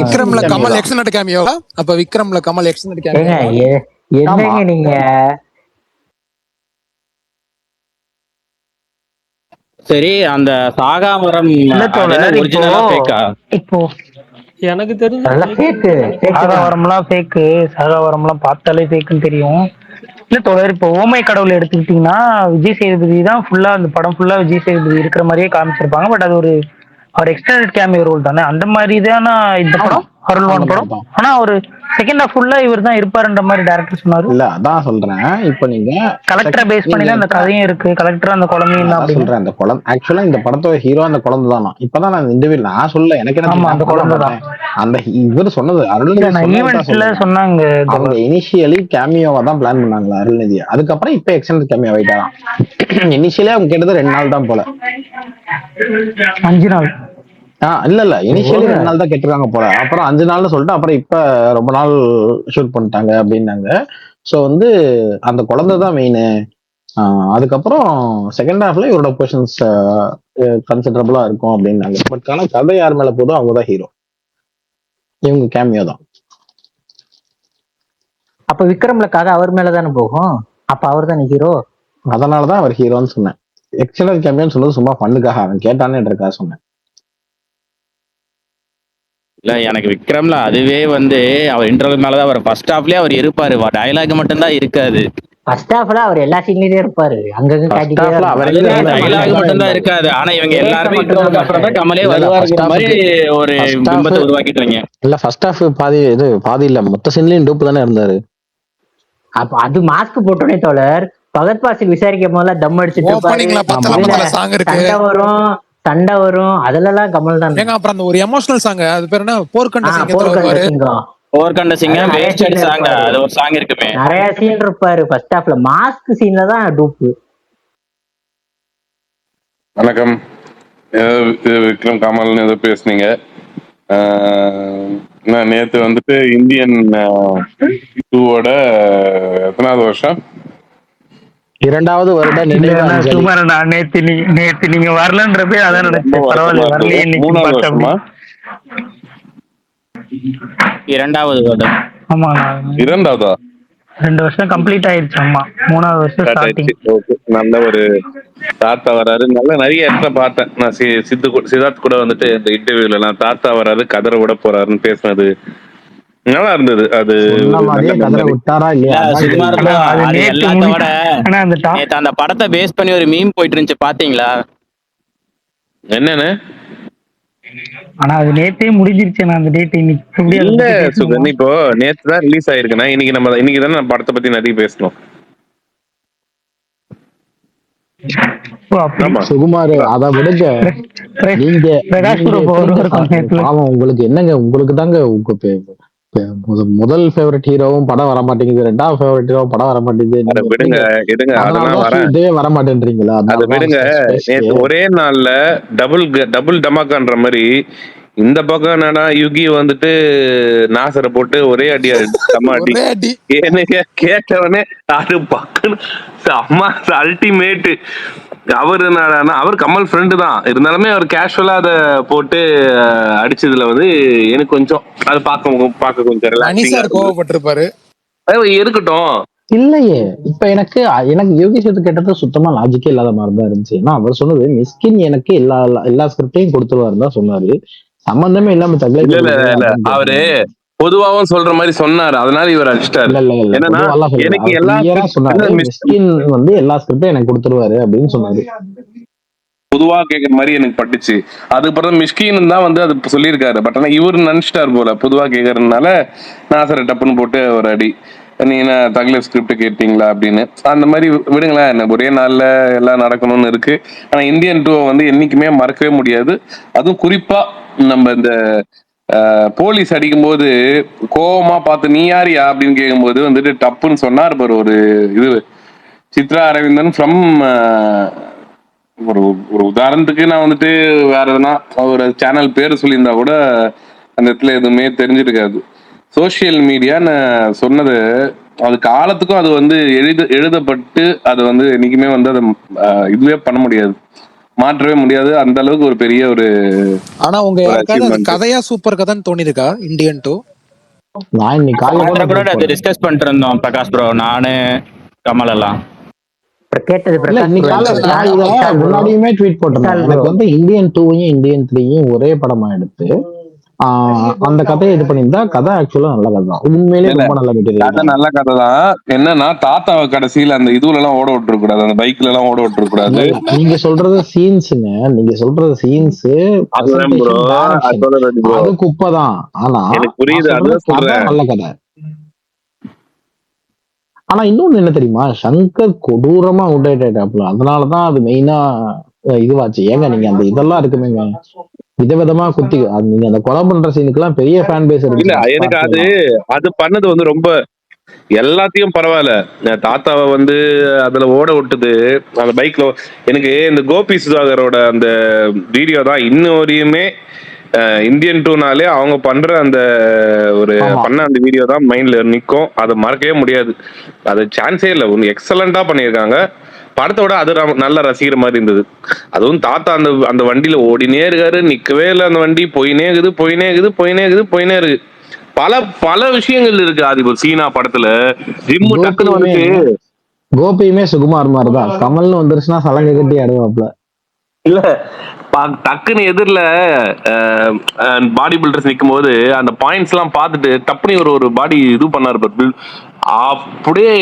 விக்ரம்ல கமல் எக்ஸ்டெண்டட் கேமியோவா? அப்ப விக்ரம்ல கமல் எக்ஸ்டெண்டட் கேமியோ என்னங்க நீங்க? சரி, அந்த சாகாமரம் ஒரிஜினலா ஃபேக்கா? இப்போ எனக்கு தெரிஞ்ச சாகாவரம்லாம் ஃபேக்கு. சாகாவரம்லாம் பார்த்தாலே ஃபேக்குன்னு தெரியும். இல்ல தோழர், இப்போ ஓமை கடவுள் எடுத்துக்கிட்டீங்கன்னா விஜய் சேதுபதி தான் ஃபுல்லா, அந்த படம் ஃபுல்லா விஜய் சேதுபதி இருக்கிற மாதிரியே காமிச்சிருப்பாங்க. பட் அது அவர் எக்ஸ்டெண்டட் கேமியோ ரோல் தானே. அந்த மாதிரி தானே இந்த படம் அருள்வான் படம். ஆனா ஒரு செகண்ட் ஹாஃப் ஃபுல்லா இவர் தான் இருப்பாருன்ற மாதிரி டைரக்டர் சொன்னாரு. இல்ல அதான் சொல்றேன். இப்போ நீங்க கலெக்டரை பேஸ் பண்ணி தான் அந்த கதையும் இருக்கு. கலெக்டர் அந்த குழந்தையும் தான் சொல்றேன். அந்த குழந்தை ஆக்சுவலா இந்த படத்தோட ஹீரோ அந்த குழந்தை தானா? இப்பதான் நான் இந்த வீடு நான் சொல்ல எனக்கு என்ன அந்த குழந்தை தான். அந்த இவர் சொன்னது அருள்நிதி சொன்னாங்க. அவங்க இனிஷியலி கேமியோவா தான் பிளான் பண்ணாங்களா அருள்நிதியை. அதுக்கப்புறம் இப்ப எக்ஸ்டெண்டட் கேமியோ ஆயிட்டாராம். இனிஷியலி அவங்க கேட்டது 2 நாள் தான் போல. 5 நாள் இல்ல இனிஷியலி 2 நாள் தான் கேட்டிருக்காங்க போல, அப்புறம் 5 நாள்னு சொல்லிட்டு அப்புறம் இப்ப ரொம்ப நாள் ஷூட் பண்ணிட்டாங்க அப்படின்னாங்க. ஸோ வந்து அந்த குழந்தை தான் மெயின். அதுக்கப்புறம் செகண்ட் ஹாஃப்ல இவரோட பொசிஷன்ஸ் கன்சிடரபிளா இருக்கும் அப்படின்னாங்க. பட் ஆனா கதை யார் மேல போதோ அவங்க தான் ஹீரோ, இவங்க கேமியோ தான். அப்ப விக்ரம்ல கதை அவர் மேலதானே போகும், அப்ப அவர் தானே ஹீரோ. அதனாலதான் அவர் ஹீரோன்னு சொன்னேன். எக்ஸலன்ட் கேமியோன்னு சொன்னது சும்மா பண்ணுக்காக, அவன் கேட்டானே இருக்கா சொன்னேன். இல்ல எனக்கு விக்ரம்ல அதுவே வந்து அவர் இன்டர்வல் மேலதான் அவர் ஃபர்ஸ்ட் ஹாஃப்லயே அவர் இருப்பாரு, டயலாக் மட்டும் தான் இருக்காது. ஃபர்ஸ்ட் ஹாஃப்ல அவர் எல்லா சீன்லயும் இருப்பாரு, அங்கங்க காட்டிட்டே டயலாக் மட்டும் தான் இருக்காது. ஆனா இவங்க எல்லாருமே இன்டர்வலுக்கு அப்புறம் தான் கமலே வருவாருங்கிற மாதிரி ஒரு பிம்பத்தை உருவாக்கிட்டாங்க. இல்ல ஃபர்ஸ்ட் ஹாஃப் பாதி இல்ல மொத்த சீன்லயும் டூப் தானே இருந்தாரு. அப்ப அது மாஸ்க் போட்டோனே தோழர் பகத் பாசில் விசாரிக்கும் போதெல்லாம் தம் அடிச்சுட்டு சண்டை வரும், அதுலலாம் கமல் தான். அப்புறம் அந்த ஒரு எமோஷனல் சாங், அது பேர் என்ன, போர்க்கண்ட சிங்கம் வேஸ்டட் சாங், அது ஒரு சாங் இருக்குமே, நிறைய சீன் இருப்பாரு ஃபர்ஸ்ட் ஹாஃப்ல. மாஸ்க் சீன்ல தான் டூப். வணக்கம், விக்ரம் கமல்னு ஏதோ பேசுனீங்க. நான் நேத்து வந்துட்டு இந்தியன் 2வோட எத்தனாவது வருஷம், 2வது வருட நேத்து நீங்க வரலன்றப்பே அதான் நினைச்சேன். பரவாயில்ல வரலையே. 3வது வருஷமா? 2வது வருடம். ஆமா 2வதா? 2 வருஷம் கம்ப்ளீட் ஆயிடுச்சு. ஆமா 3வது வருஷம் ஸ்டார்டிங். நல்ல ஒரு தாத்தா வராரு, நல்ல நிறைய இடத்துல பார்த்தேன் நான். சித்தார்த் கூட வந்துட்டு இந்த இன்டர்வியூல எல்லாம் தாத்தா வராரு கதற விட போறாருன்னு பேசினது நல்லா இருந்தது. அது அந்த படத்தை பேஸ் பண்ணி ஒரு மீம் போயிட்டு இருந்துச்சு, பாத்தீங்களா? என்னன்னு? ஆனா அது நேத்தே முடிஞ்சிருச்சு. நான் அந்த டேட் இல்ல சுகன், இப்போ நேத்து தான் ரிலீஸ் ஆயிருக்குன்னா இன்னைக்கு தானே நம்ம படத்தை பத்தி நிறைய பேசணும். சுகுமார் அதை விடுங்க, உங்களுக்கு என்னங்க, உங்களுக்கு தாங்க முதல் ஃபேவரட் ஹீரோவும் படம் வர மாட்டேங்குது, 2வது ஃபேவரட் ஹீரோவும் படம் வர மாட்டேங்குது, வர மாட்டேன்றீங்களா? அதை விடுங்க. நேத்து ஒரே நாள்ல டபுள் டமாக்கான்ற மாதிரி இந்த பக்கம் என்னன்னா யுகி வந்துட்டு நாசரை போட்டு ஒரே அடி அடி எனக்கு கேட்டவனே அது பக்கம் அம்மா அல்டிமேட். அவர் கமல் ஃப்ரெண்டு தான் இருந்தாலுமே அவர் கேஷுவலா அதை போட்டு அடிச்சதுல வந்து எனக்கு கொஞ்சம் அது பார்க்க கொஞ்சம் கோவப்பட்டிருப்பாரு. இருக்கட்டும். இல்லையே, இப்ப எனக்கு யோகி சேது கேட்டது சுத்தமா லாஜிக்கே இல்லாத மாதிரி தான் இருந்துச்சு. ஏன்னா அவர் சொன்னது மிஸ்கின் எனக்கு எல்லா ஸ்கிரிப்டையும் கொடுத்துருவாரு தான் சொன்னாரு. சம்பந்தமே இல்லாம அவரு பொதுவாவும் சொல்ற மாதிரி சொன்னாரு, அதனால இவர் அடிச்சிட்டாரு. என்னன்னா எனக்கு எல்லா ஸ்கிரிப்டும் எனக்கு கொடுத்துருவாரு அப்படின்னு சொன்னாரு. பொதுவா கேக்குற மாதிரி எனக்கு பட்டுச்சு. அதுக்கப்புறம் மிஸ்கின் தான் வந்து அது சொல்லியிருக்காரு. பட் ஆனா இவரு நினைச்சிட்டாரு போல பொதுவா கேக்குறதுனால நாசரை டப்புன்னு போட்டு ஒரு அடி. நீ என்ன தக்லீஃப் ஸ்கிரிப்ட் கேட்டீங்களா அப்படின்னு. அந்த மாதிரி விடுங்களேன், என்ன ஒரே நாள்ல எல்லாம் நடக்கணும்னு இருக்கு. ஆனா இந்தியன் 2 வந்து என்னைக்குமே மறக்கவே முடியாது. அதுவும் குறிப்பா நம்ம இந்த போலீஸ் அடிக்கும் போது கோவமா பார்த்து நீ யாரியா அப்படின்னு கேட்கும்போது வந்துட்டு டப்புன்னு சொன்னார் பாரு ஒரு இது சித்ரா அரவிந்தன் ஃப்ரம் ஒரு உதாரணத்துக்கு நான் வந்துட்டு வேற எதுனா ஒரு சேனல் பேர் சொல்லியிருந்தா கூட அந்த இடத்துல எதுவுமே தெரிஞ்சிருக்காது. சோசியல் மீடியான்னு சொன்னது அது காலத்துக்கும் அது வந்து எழுதப்பட்டு அது வந்து என்னைக்குமே வந்து அதை இதுவே பண்ண முடியாது, மாற்றவே முடியாது. அந்த அளவுக்கு ஒரு பெரிய ஒரு. ஆனா உங்க கதையா சூப்பர் கதைன்னு தோணிருக்கா இந்தியன் 2? நான் இன்னைக்கு காலையில கூட அதை டிஸ்கஸ் பண்ணிட்டு இருந்தோம் பிரகாஷ் ப்ரோ, நானு கமல் எல்லாம் முன்னாடியுமே ட்வீட் போட்டிருந்தேன். எனக்கு வந்து இந்தியன் 2வையும் இந்தியன் 3யும் ஒரே படமா எடுத்து அந்த கதையை இது பண்ணியிருந்தா கதை ஆக்சுவலா நல்ல கதை தான், உண்மையிலேயே ரொம்ப நல்ல மெட்டீரியல், நல்ல கதை தான். என்னன்னா தாத்தாவை கடைசியில அந்த இதுல எல்லாம் ஓட விட்டுற கூடாது, அந்த பைக்ல எல்லாம் ஓட விட்டுற கூடாது. நீங்க சொல்றது சீன்ஸுங்க, நீங்க சொல்றது சீன்ஸ் அது குப்பைதான். ஆனா புரியுது, அதுதான் சொல்றேன் நல்ல கதை. ஆனா இன்னொன்னு என்ன தெரியுமா, சங்கர் கொடூரமா அவுட் ஆயிட்டாப்ல, அதனாலதான் அது மெயினா இதுவாச்சு. ஏங்க நீங்க அந்த இதெல்லாம் இருக்குமேங்க விதவிதமா குத்தி நீங்க அந்த கொலை பண்ற சீனுக்கு எல்லாம் பெரிய ஃபேன் பேஸ் இருக்கு. இல்ல எனக்கு அது பண்ணது வந்து ரொம்ப எல்லாத்தையும் பரவாயில்ல. தாத்தாவை வந்து அதுல ஓட விட்டுது அந்த பைக்ல. எனக்கு இந்த கோபி சுதாகரோட அந்த வீடியோ தான் இன்னும் வரையுமே இந்தியன் டூனாலே அவங்க பண்ற அந்த ஒரு ஆமா பண்ண அந்த வீடியோ தான் மைண்ட்ல நிற்கும். அதை மறக்கவே முடியாது. அது சான்ஸே இல்லை. ஒன்று எக்ஸலண்டா பண்ணியிருக்காங்க. படத்தோட அது நல்ல ரசிக்கிற மாதிரி இருந்தது. அதுவும் தாத்தா அந்த அந்த வண்டியில ஓடினே இருக்காரு, நிக்கவே இல்லை அந்த வண்டி, போயினே இருக்குது போயினே இருக்குது போயினே இருக்குது போயினே இருக்கு. பல பல விஷயங்கள் இருக்கு. அது இப்போ சீனா படத்துல ஜிம்மு டக்குன்னு கோபியுமே வந்துட்டு கோபியுமே சுகுமார் மாதிரிதான். கமல்னு வந்துருச்சுன்னா சலங்கை கட்டி ஆடுவாப்ல. இல்ல டக்குன்னு எதிரில் பாடி பில்டர்ஸ் நிற்கும் போது அந்த பாயிண்ட்ஸ் எல்லாம் பார்த்துட்டு டப்புனு ஒரு பாடி இது பண்ணாரு பாரு, அப்படியே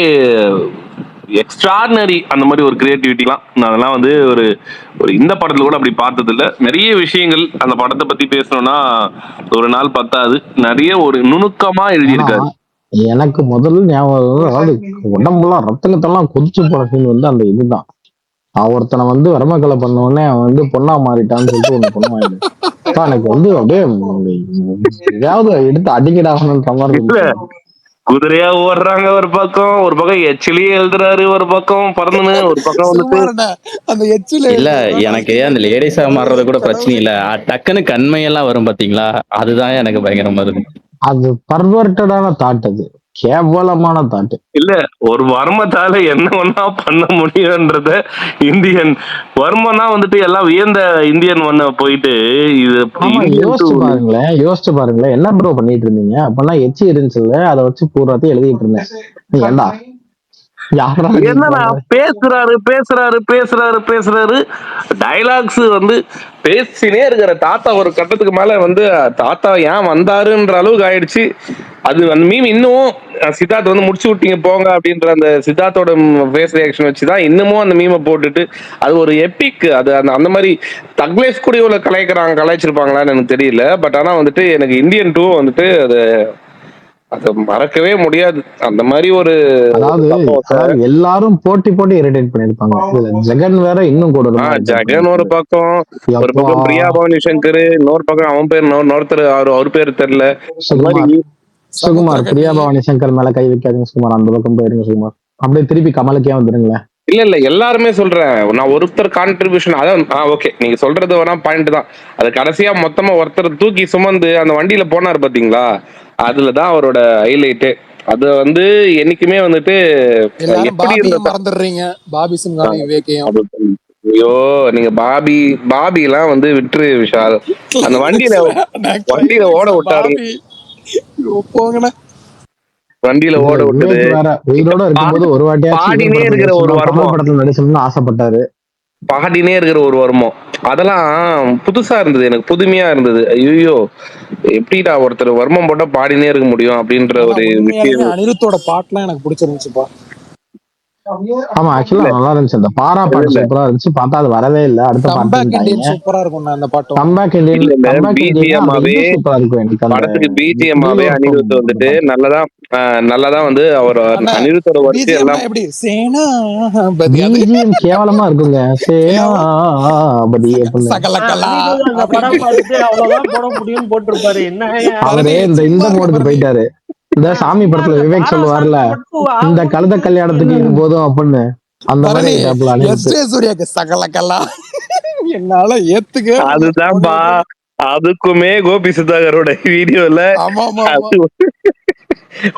எக்ஸ்ட்ராடினரி. அந்த மாதிரி ஒரு கிரியேட்டிவிட்டிலாம் அதெல்லாம் வந்து ஒரு ஒரு இந்த படத்துல கூட அப்படி பார்த்தது இல்ல. நிறைய விஷயங்கள் அந்த படத்தை பத்தி பேசணும்னா ஒரு நாள் பத்தாது. நிறைய ஒரு நுணுக்கமா ஆனா எழுதியிருக்காரு. எனக்கு முதல்ல ஞாபகம் வருது, அதாவது உடம்புலாம் ரத்தங்கத்தெல்லாம் கொதிச்சு போற சீன் வந்து அந்த இதுதான். ஒருத்தனை வந்து வரமக்கலை பண்ண உடனே அவன் வந்து பொண்ணா மாறிட்டான்னு சொல்லிட்டு ஒண்ணு பண்ணுவாங்க. எனக்கு வந்து அப்படியே ஏதாவது எடுத்து அடிக்கடாகணுன்ற மாதிரி இல்ல இருந்துச்சு. குதிரையா ஓடுறாங்க ஒரு பக்கம் எச்சிலேயே எழுதுறாரு, ஒரு பக்கம் பறந்துன்னு, ஒரு பக்கம் வந்துட்டு சுமாரண்ணா அந்த எச்சில இல்ல எழுதுறதுதான் நான் எனக்கு அந்த லேடிஸா மாறுறது கூட பிரச்சனை கடவுளே. இல்ல. டக்குன்னு கண்மையெல்லாம் வரும் பாத்தீங்களா, அதுதான் எனக்கு பயங்கரமா இருக்கு. அது பர்வர்டடான தாட், அது கேவலமான தாட். இல்ல ஒரு வர்மத்தால என்ன ஒன்னா பண்ண முடியும்ன்றத இந்தியன் வர்மனா வந்துட்டு எல்லாம் வியந்த இந்தியன் ஒன்ன போயிட்டு இது ஆமா, இந்தியன் யோசிச்சு பாருங்களேன் என்ன ப்ரோ பண்ணிட்டு இருந்தீங்க அப்பெல்லாம்? எச்சி இருந்துச்சுல்ல, அதை வச்சு பூராத்தையும் எழுதிட்டு இருந்தேன். நீ ஏண்டா யாரா நீ என்னன்னா போன்ற பேசுறாரு பேசுறாரு பேசுறாரு பேசுறாரு டைலாக்ஸ் வந்து பேசினே இருக்கிற தாத்தா ஒரு கட்டத்துக்கு மேல வந்து தாத்தா ஏன் வந்தாருன்ற அளவுக்கு ஆயிடுச்சு. அது அந்த மீம் இன்னும் சித்தார்த் வந்து முடிச்சு விட்டீங்க போங்க அப்படின்ற அந்த சித்தார்த்தோட ஃபேஸ் ரியாக்ஷன் வச்சுதான் இன்னமும் அந்த மீமை போட்டுட்டு அது ஒரு எபிக். அது அந்த அந்த மாதிரி தக்லேஸ் கூட இவ்வளவு கலாய்ச்சிருப்பாங்களான்னு எனக்கு தெரியல. பட் ஆனா வந்துட்டு எனக்கு இந்தியன் டூ வந்துட்டு அது அது மறக்கவே முடியாது. அந்த மாதிரி ஒரு அதாவது எல்லாரும் போட்டி போட்டி இரிட்டேட் பண்ணிருப்பாங்க. இதுல ஜெகன் வேற இன்னும் கூட ஜெகன் ஒரு பக்கம் பிரியா பவானி சங்கர், இன்னொரு பக்கம் அவன் பேர் இன்னொருத்தர் அவர் பேர் தெரியல. சுகுமார் பிரியா பவானி சங்கர் மேல கை வைக்காதீங்க சுகுமார், அந்த பக்கம் போயிருங்க சுகுமார். அப்படியே திருப்பி கமலுக்கே வந்துருங்களேன். இல்ல எல்லாருமே சொல்றேன், நான் ஒருத்தர் கான்ட்ரிபியூஷன் அதான் ஓகே நீங்க சொல்றது வேணா பாயிண்ட் தான். அது கடைசியா மொத்தமா ஒருத்தர் தூக்கி சுமந்து அந்த வண்டியில போனார் பாத்தீங்களா, அதுலதான் அவரோட ஹைலைட்டு. அது வந்து என்னைக்குமே வந்துட்டு எப்படி மறந்துடுறீங்க பாபி சிங்கானி விவேக்கையும். ஐயோ நீங்க பாபி எல்லாம் வந்து விட்டுரு விஷால். அந்த வண்டியில ஓட விட்டாரு, வண்டியில ஓட விட்டது. உயிரோட இருக்கும்போது ஒரு பாடினே இருக்கிற ஒரு வர்மம், படத்துல நடிச்சணும்னு ஆசைப்பட்டாரு. பாடினே இருக்கிற ஒரு வர்மம், அதெல்லாம் புதுசா இருந்தது, எனக்கு புதுமையா இருந்தது. ஐயோ எப்படிடா ஒருத்தர் வர்மம் போட்டா பாடினே இருக்க முடியும் அப்படின்ற ஒரு விஷயம். அனிருத்தோட பாட்டுலாம் எனக்கு பிடிச்சிருந்துச்சுப்பா. ஆமா ஆக்சுவலா நல்லா இருந்துச்சு. அந்த பாரா பாட்டு சூப்பரா இருந்துச்சு. பார்த்தா அது வரவே இல்ல. அடுத்த பாட்டு சூப்பரா இருக்கும் அந்த பாட்டு. கம்பேக் பிஜிஎம்மாவே படத்துக்கு பிஜிஎம்மாவே அனிருத் வந்துட்டு நல்லதான் வந்து அவர் அனிருத்தோட ஒர்க் எல்லாம் எப்படி சேனா பிஜிஎம் கேவலமா இருக்குங்க. அவரே இந்த மோடுக்கு போயிட்டாரு. இந்த சாமி படத்துல விவேக் சொல்லுவார்ல, இந்த கழுத கல்யாணத்துக்கு இது போதும் அப்படின்னு, அந்த மாதிரி சூர்யாக்கு சகலக்கல்லா என்னால ஏத்துக்க. அதுதான்பா, அதுக்குமே கோபி சுதாகரோட வீடியோல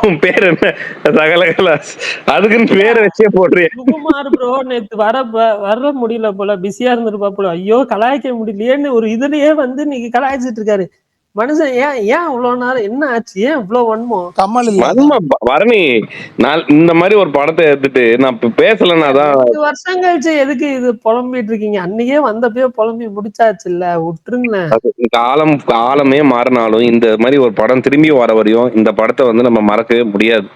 உன் பேர் என்ன சகலகலா, அதுக்குன்னு பேரை வச்சே போடுறேன். சுகுமார் ப்ரோ நேத்து வர முடியல போல, பிஸியா இருந்திருப்பா போல. ஐயோ கலாய்க்க முடியலையேன்னு ஒரு இதுலயே வந்து நீங்க கலாய்ச்சிட்டு இருக்காரு மனுஷன். ஏன் இவ்வளவு நேரம் என்ன ஆச்சு? ஏன் இவ்வளவு வன்மம்? கமல் வரணி, நான் இந்த மாதிரி ஒரு படத்தை எடுத்துட்டு நான் பேசலன்னா தான். 2 வருஷம் கழிச்சு எதுக்கு இது புலம்பிட்டு இருக்கீங்க? அன்னைக்கே வந்தப்பயே புலம்பி முடிச்சாச்சு இல்ல, விட்டுருங்களேன். காலமே மாறினாலும் இந்த மாதிரி ஒரு படம் திரும்பி வர வரையும் இந்த படத்தை வந்து நம்ம மறக்கவே முடியாது.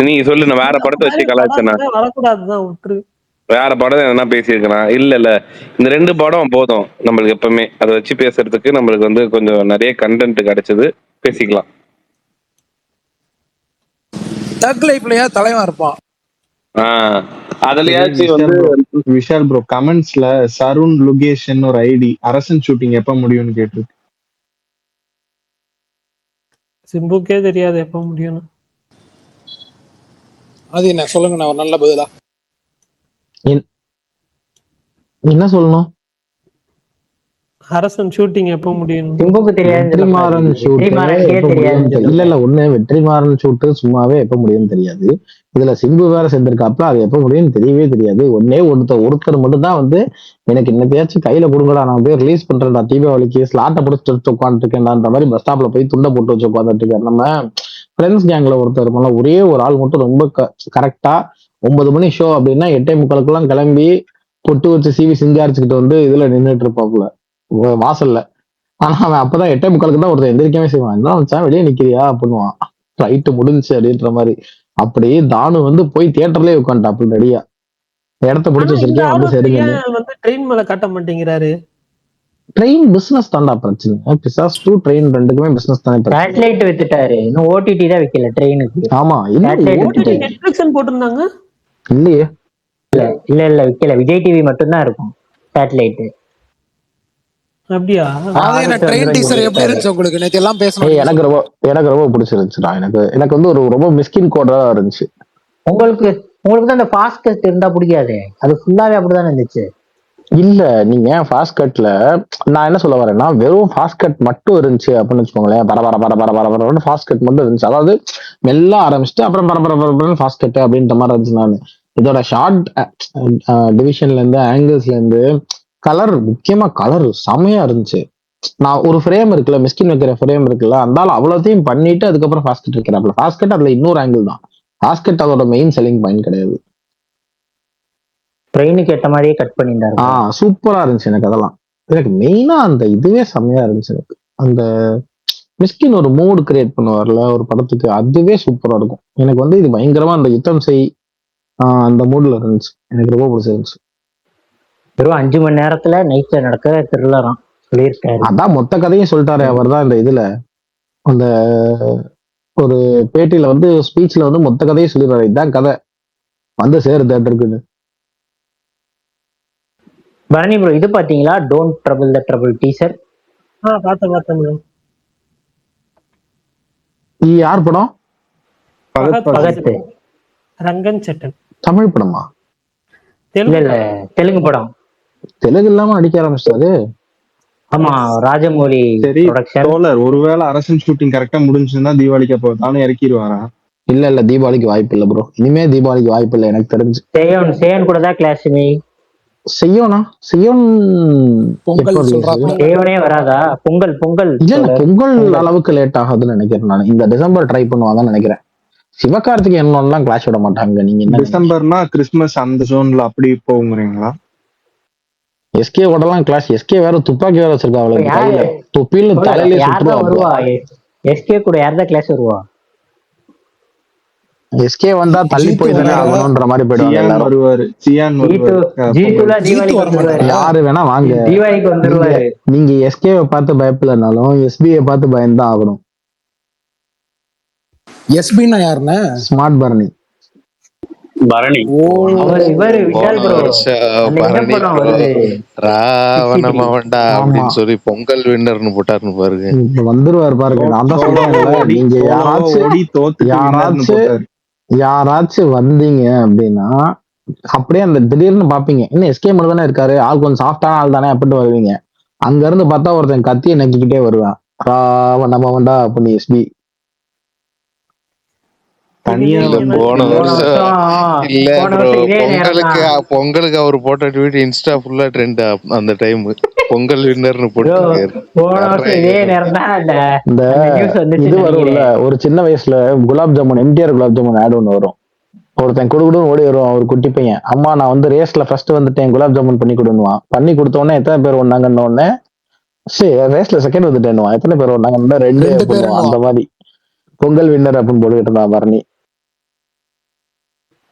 நீங்க சொல்லு, நான் வேற படத்தை வச்சு கலாய்ச்சேன்னா வரக்கூடாதுதான், விட்டுரு. வேற படம் என்ன பேசியிருக்கலாம். இல்ல இந்த 2 படம் போதும் நம்மளுக்கு. எப்பவுமே அதை வச்சு பேசுறதுக்கு நம்மளுக்கு வந்து கொஞ்சம் நிறைய கண்டென்ட் கிடைச்சது, பேசிக்கலாம். தக் லைஃப்லயா தலைவன் இருப்பான். அதுலயாச்சும் வந்து விஷால் ப்ரோ கமெண்ட்ஸ்ல சருண் லுகேஷ் ஒரு ஐடி அரசன் ஷூட்டிங் எப்ப முடியும்னு கேட்டிருக்கு. சிம்புக்கே தெரியாது எப்ப முடியும்னு. அது என்ன சொல்லுங்க, நான் ஒரு நல்ல பதிலா என்ன சொல்லணும்? அரசன் ஷூட்டிங் எப்போ முடியும்? சிம்புக்கு தெரியாது, வெற்றிமாறன் ஷூட்டு எப்ப முடியும்னு தெரியல. இல்ல ஒண்ணு வெற்றிமாறன் ஷூட்டு சும்மாவே எப்ப முடியும்னு தெரியாது. இதுல சிம்பு வேற சேர்ந்திருக்காப்ல, அது எப்ப முடியும்னு தெரியவே தெரியாது. ஒருத்தர் மட்டும் தான் வந்து எனக்கு என்னத்தையாச்சும் கையில கொடுங்கடா, நான் போய் ரிலீஸ் பண்றேன்டா தீபாவளிக்கு, ஸ்லாட்டை பிடிச்சி உட்காந்துருக்கேன்டான்ற மாதிரி பஸ் ஸ்டாப்ல போய் துண்டை போட்டு வச்சு உட்காந்துட்டு இருக்காரு. நம்ம ஃப்ரெண்ட்ஸ் கேங்ல ஒருத்தர் இருப்பாங்க, ஒரே ஒரு ஆள் மட்டும் ரொம்ப கரெக்டா 9 மணி ஷோ அப்படின்னா 8:45 கிளம்பி பொட்டு வச்சு சிவி சிங்காரிச்சுக்கிட்டு வந்து இதுல நின்றுட்டு இருப்பாப்புல வாசல்ல. ஆனா அவன் அப்பதான் 8:45 தான் ஒருத்தர் எந்திரிக்கவே செய்வான். என்ன வச்சா வெளியே நிக்கிறியா பண்ணுவான், ரைட்டு முடிஞ்சு அப்படின்ற மாதிரி. அப்படி தானு வந்து போய் தியேட்டர்லயே உட்காந்துட்டாப்புல ரெடியா, இடத்த பிடிச்சி வச்சிருக்கேன் வந்து சரிங்க. வந்து ட்ரெயின் மேல காட்ட மாட்டேங்கிறாரு. ட்ரெயின் பிசினஸ் தான்டா பிரச்சனை. பிசாஸ் 2 ட்ரெயின் ரெண்டுக்குமே பிசினஸ் தானே பிரச்சனை. சேட்டலைட் வித்துட்டாரு, இன்னும் ஓடிடி தான் விக்கல ட்ரெயினுக்கு. ஆமா நெட்ஃபிளிக்ஸ் போட்டிருந்தாங்க. இல்லையே, இல்ல விக்கல. விஜய் டிவி மட்டும் தான் இருக்கும் சேட்டலைட். அப்படியா? ட்ரெயின் டீசர் எப்படி இருந்துச்சு உங்களுக்கு? நேத்து எல்லாம் பேசணும். எனக்கு ரொம்ப பிடிச்சிருந்துச்சுடா. எனக்கு வந்து ஒரு ரொம்ப மிஸ்கின் கோடா இருந்துச்சு. உங்களுக்கு தான் அந்த ஃபாஸ்ட் கட் இருந்தா பிடிக்காது, அது ஃபுல்லாவே அப்படிதான் இருந்துச்சு. இல்ல நீங்க ஃபாஸ்ட் கட்ல நான் என்ன சொல்ல வரேன்னா, வெறும் ஃபாஸ்ட் கட் மட்டும் இருந்துச்சு அப்படின்னு வச்சுக்கோங்களேன். பரபர ஃபாஸ்ட் கட் மட்டும் இருந்துச்சு. அதாவது மெல்ல ஆரம்பிச்சுட்டு அப்புறம் பரபர ஃபாஸ்ட் கட் அப்படின்ற மாதிரி இருந்துச்சு. நான் இதோட ஷார்ட் டிவிஷன்ல இருந்து ஆங்கிள்ஸ்ல இருந்து கலர், முக்கியமா கலர் செமையா இருந்துச்சு. நான் ஒரு ஃப்ரேம் இருக்குல்ல, மிஸ்கின் வைக்கிற ஃப்ரேம் இருக்குல்ல, அந்த அவ்வளோத்தையும் பண்ணிட்டு அதுக்கப்புறம் ஃபாஸ்ட் கட் வைக்கிறாப்ல. ஃபாஸ்ட் கட் அதுல இன்னொரு ஆங்கிள் தான். ஃபாஸ்ட் கட் அதோட மெயின் செல்லிங் பாயிண்ட் கிடையாது. ட்ரெயினுக்கு ஏற்ற மாதிரியே கட் பண்ணிட்டாரு. சூப்பரா இருந்துச்சு. எனக்கு மெயினா அந்த இதுவே செம்மையா இருந்துச்சு. எனக்கு அந்த மிஸ்கின் ஒரு மூட் கிரியேட் பண்ணுவார்ல ஒரு படத்துக்கு, அதுவே சூப்பரா இருக்கும். எனக்கு வந்து இது பயங்கரமா அந்த யுத்தம் செய் அந்த மூட்ல இருந்துச்சு. எனக்கு ரொம்ப பிடிச்சிருந்துச்சு. வெறும் 5 மணி நேரத்துல நைட்ல நடக்கிற த்ரில்லராம் சொல்லியிருக்காரு. அதான் மொத்த கதையும் சொல்லிட்டாரு அவர் தான். இந்த இதுல அந்த ஒரு பேட்டியில வந்து ஸ்பீச்ல வந்து மொத்த கதையும் சொல்லிடுறாரு. இதுதான் கதை, வந்து சேரு தேட்டருக்குன்னு. பரணி ப்ரோ, இது பாத்தீங்களா don't trouble the trouble teaser? பார்த்தேன். இது யார் படம்? பகத் ரங்கன் சட்டன். தமிழ் படமா? இல்ல தெலுங்கு படம். தெலுங்கு இல்லாம நடிக்க ஆரம்பிச்சாரு. ஆமா, ராஜமௌலி ப்ரொடக்ஷன். ஒருவேளை அரசன் ஷூட்டிங் கரெக்டா முடிஞ்சுன்னா தீபாவளிக்கு அப்போ தானே இறக்கிடுவாரா? இல்ல தீபாவளிக்கு வாய்ப்பு இல்ல ப்ரோ. இனிமே தீபாவளிக்கு வாய்ப்பு இல்ல எனக்கு தெரிஞ்சு. சேயன் கூட தான் கிளாஸ். செய்யோனா செய்யோனே வராதா? பொங்கல் இல்ல பொங்கல் அளவுக்கு லேட் ஆகுதுன்னு நினைக்கிறேன் நான். இந்த டிசம்பர் ட்ரை பண்ணுவாங்கன்னு நினைக்கிறேன். சிவகார்த்திகேயன் கிளாஸ் விட மாட்டாங்க. நீங்க டிசம்பர்னா கிறிஸ்துமஸ் அந்த ஜோன்ல அப்படி போகுறீங்களா? எஸ்கே ஓடலாம் கிளாஸ். எஸ்கே வேற துப்பாக்கி வேற வச்சிருக்கா அவளுக்கு, தொப்பில தலையில சுற்றுவா. எஸ்கே கூட யார்தான் கிளாஸ் வருவா? எஸ்கே வந்தா தள்ளி போய் தானே ஆகணும்ன்ற மாதிரி போயிடுவாங்க எல்லாரும். யாரு வேணா வாங்க, தீபாவளிக்கு வந்துருவாரு. நீங்க எஸ்கேவை பார்த்து பயப்படலனாலும் எஸ்பியை பார்த்து பயந்துதான் ஆகணும். எஸ்பின்னா யாருன்னா ஸ்மார்ட் பரணி. அப்படின்னு சொல்லி பொங்கல் வின்னர்னு போட்டாருன்னு பாருங்க, வந்துருவாரு பாருங்க. நான் தான் சொல்றேன், நீங்க யாராச்சும் வந்தீங்க அப்படின்னா அப்படியே அந்த திடீர்னு பாப்பீங்க, இன்னும் எஸ்கே மட்டும் தானே இருக்காரு, ஆள் கொஞ்சம் சாஃப்டான ஆள் தானே அப்படின்ட்டு வருவீங்க. அங்க இருந்து பார்த்தா ஒருத்தன் கத்தியை நக்கிக்கிட்டே வருவான், ராவணமவன்டா அப்படின்னு. எஸ்பி பொங்கலுக்கு அவர் போட்ட ட்வீட் இன்ஸ்டா ஃபுல்லா ட்ரெண்ட் அந்த டைம். பொங்கல் வின்னர்னு போட்டு இது வரும்ல, ஒரு சின்ன வயசுல குலாப் ஜாமுன், எம்டிஆர் குலாப் ஜாமுன் ஆட் ஒன்று வரும். ஒருத்தன் குடுக்குடுன்னு ஓடி வருவான், ஒரு குட்டி பையன், அம்மா நான் வந்து ரேஸ்ல ஃபர்ஸ்ட் வந்துட்டேன், குலாப் ஜாமுன் பண்ணி கொடுன்னுவான். பண்ணி கொடுத்த உடனே எத்தனை பேர் வந்தாங்கன்னு உடனே சரி ரேஸ்ல செகண்ட் வந்துட்டேன்னுவான். எத்தனை பேர் வந்தாங்கன்னா 2 பண்ணுவான். அந்த மாதிரி பொங்கல் வின்னர் அப்படின்னு போட்டுக்கிட்டு இருந்தான் பரணி.